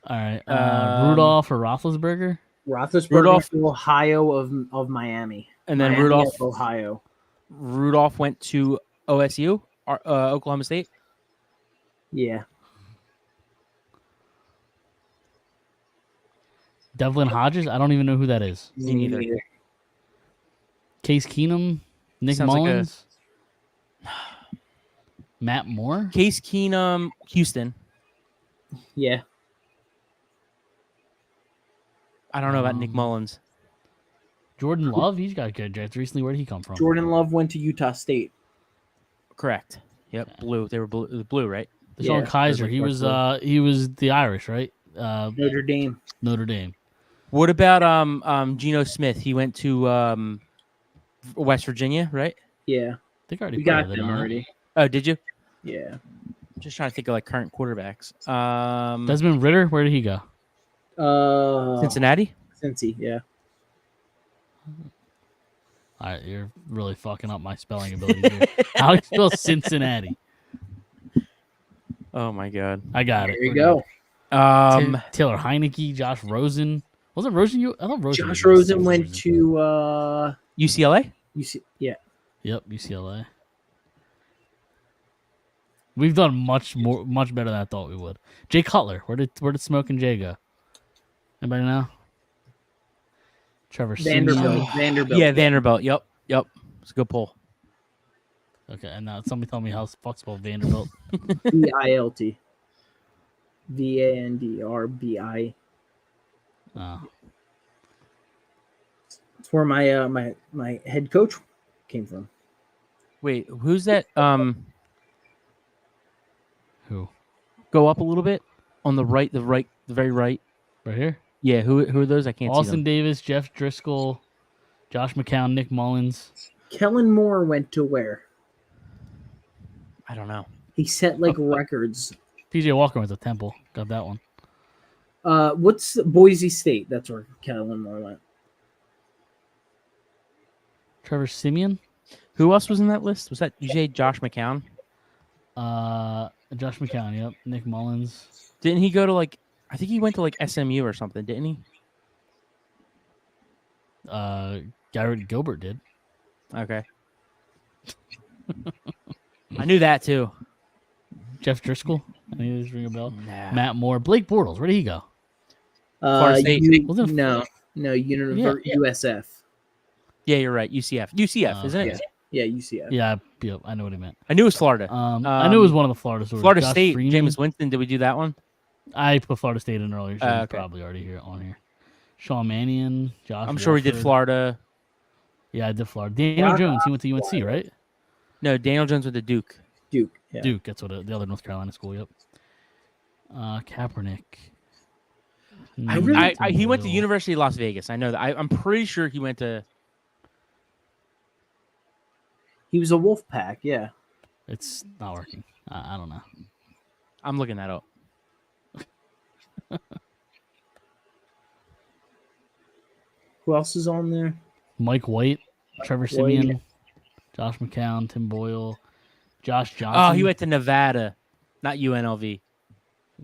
All right. Rudolph or Roethlisberger? Roethlisberger Rudolph- to Ohio of Miami. And then Miami Rudolph. of Ohio. Rudolph went to OSU, Oklahoma State. Yeah. Devlin Hodges? I don't even know who that is. Me neither. Case Keenum? Nick Sounds like a- Mullins? Matt Moore? Case Keenum, Houston. Yeah. I don't know about Nick Mullins. Jordan Love? He's got good drafts recently. Where did he come from? Jordan Love went to Utah State. Correct. Yep. Blue. They were blue, right? Deshaun Yeah, Kaiser. like He was dark he was the Irish, right? Notre Dame. Notre Dame. What about Geno Smith? He went to West Virginia, right? Yeah. I think I already We put got it them on. already. Oh, did you? Yeah. Just trying to think of like current quarterbacks. Desmond Ritter, where did he go? Cincinnati. Cincy, yeah. All right, you're really fucking up my spelling ability here. How do you spell Cincinnati? Oh my god. I got it. There you We're go. good. Taylor Heineke, Josh Rosen. Was it Rosen? I thought Rosen. Josh was Rosen went to UCLA. yeah. Yep, UCLA. We've done much better than I thought we would. Jay Cutler, where did Smoke and Jay go? Anybody know? Trevor Siemian. Vanderbilt. Yeah, Vanderbilt. Yep. It's a good pull. Okay, and now somebody tell me how fuck's about Vanderbilt. VILT. VANDRBI. Oh. It's where my my head coach came from. Wait, who's that? Who? Go up a little bit on the right, the very right. Right here? Yeah, who are those? I can't see Austin them. Davis, Jeff Driscoll, Josh McCown, Nick Mullins. Kellen Moore went to where? I don't know. He set like records. PJ Walker went to Temple. Got that one. What's Boise State? That's where Kellen Moore went. Trevor Siemian. Who else was in that list? Was that you say Josh McCown? Josh McCown. Yep. Nick Mullins. Didn't he go to like? I think he went to like SMU or something, didn't he? Garrett Gilbert did. Okay. I knew that too. Jeff Driscoll. I think this ring a bell. Nah. Matt Moore. Blake Bortles. Where did he go? Florida State. Wasn't it- no, USF. Yeah, you're right. UCF, isn't it? Yeah, UCF. Yeah, I know what he meant. I knew it was Florida. I knew it was one of the Florida stores. Florida Josh State. Freeman. Jameis Winston. Did we do that one? I put Florida State in earlier, so he's Okay. probably already here on here. Sean Mannion, Josh. I'm sure we did Wolford. Florida. Yeah, I did Florida. Daniel Jones, he went to UNC, right? No, Daniel Jones went to Duke. Duke. Yeah. Duke, that's what the other North Carolina school. Yep. Kaepernick. He went to University of Las Vegas. I know that. I'm pretty sure he went to. He was a wolf pack. Yeah. It's not working. I don't know. I'm looking that up. Who else is on there? Mike White, Trevor White. Simeon, Josh McCown, Tim Boyle, Josh Oh, Johnson. he went to Nevada, not UNLV.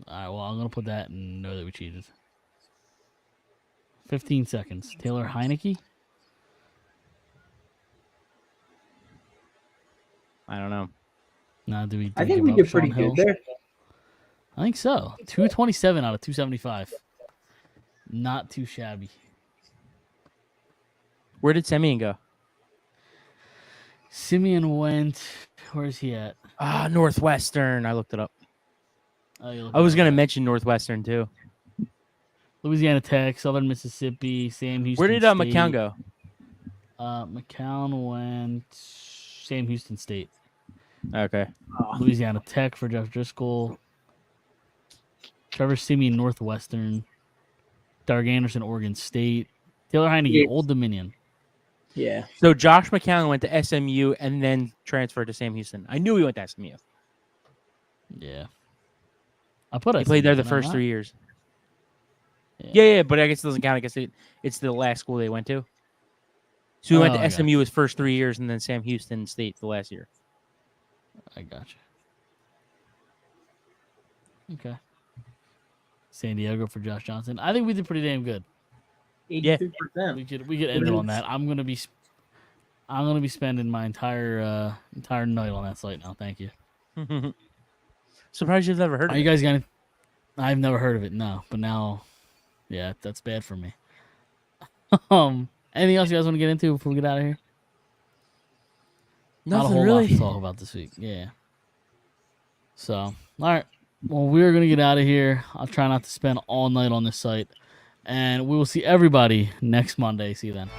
All right, well, I'm going to put that and know that we cheated. 15 seconds. Taylor Heineke? I don't know. Nah, do we I think give we up did Sean pretty Hill? good there. I think so. 227 out of 275. Not too shabby. Where did Semyon go? Simeon went. Where's he at? Northwestern. I looked it up. Oh, you look I was at going to that. mention Northwestern too. Louisiana Tech, Southern Mississippi, Sam Houston. Where did State. McCown go? McCown went Sam Houston State. Okay. Louisiana Tech for Jeff Driscoll. Trevor Simeon, Northwestern. Darg Anderson, Oregon State. Taylor Heineke, Yeah. Old Dominion. Yeah. So Josh McCown went to SMU and then transferred to Sam Houston. I knew he went to SMU. Yeah. I put He SMU, played there the did I first not? 3 years. Yeah. Yeah, but I guess it doesn't count. I guess it's the last school they went to. So he went Oh, to I SMU his first 3 years and then Sam Houston State the last year. I gotcha. Okay. San Diego for Josh Johnson. I think we did pretty damn good. 82%. We could end it on that. I'm gonna be spending my entire night on that site now. Thank you. Surprised you've never heard Are of you it. guys gonna? I've never heard of it. No, but now, yeah, that's bad for me. Anything else you guys want to get into before we get out of here? Not a Nothing whole really. lot to talk about this week. Yeah. So, all right. Well, we're going to get out of here. I'll try not to spend all night on this site. And we will see everybody next Monday. See you then.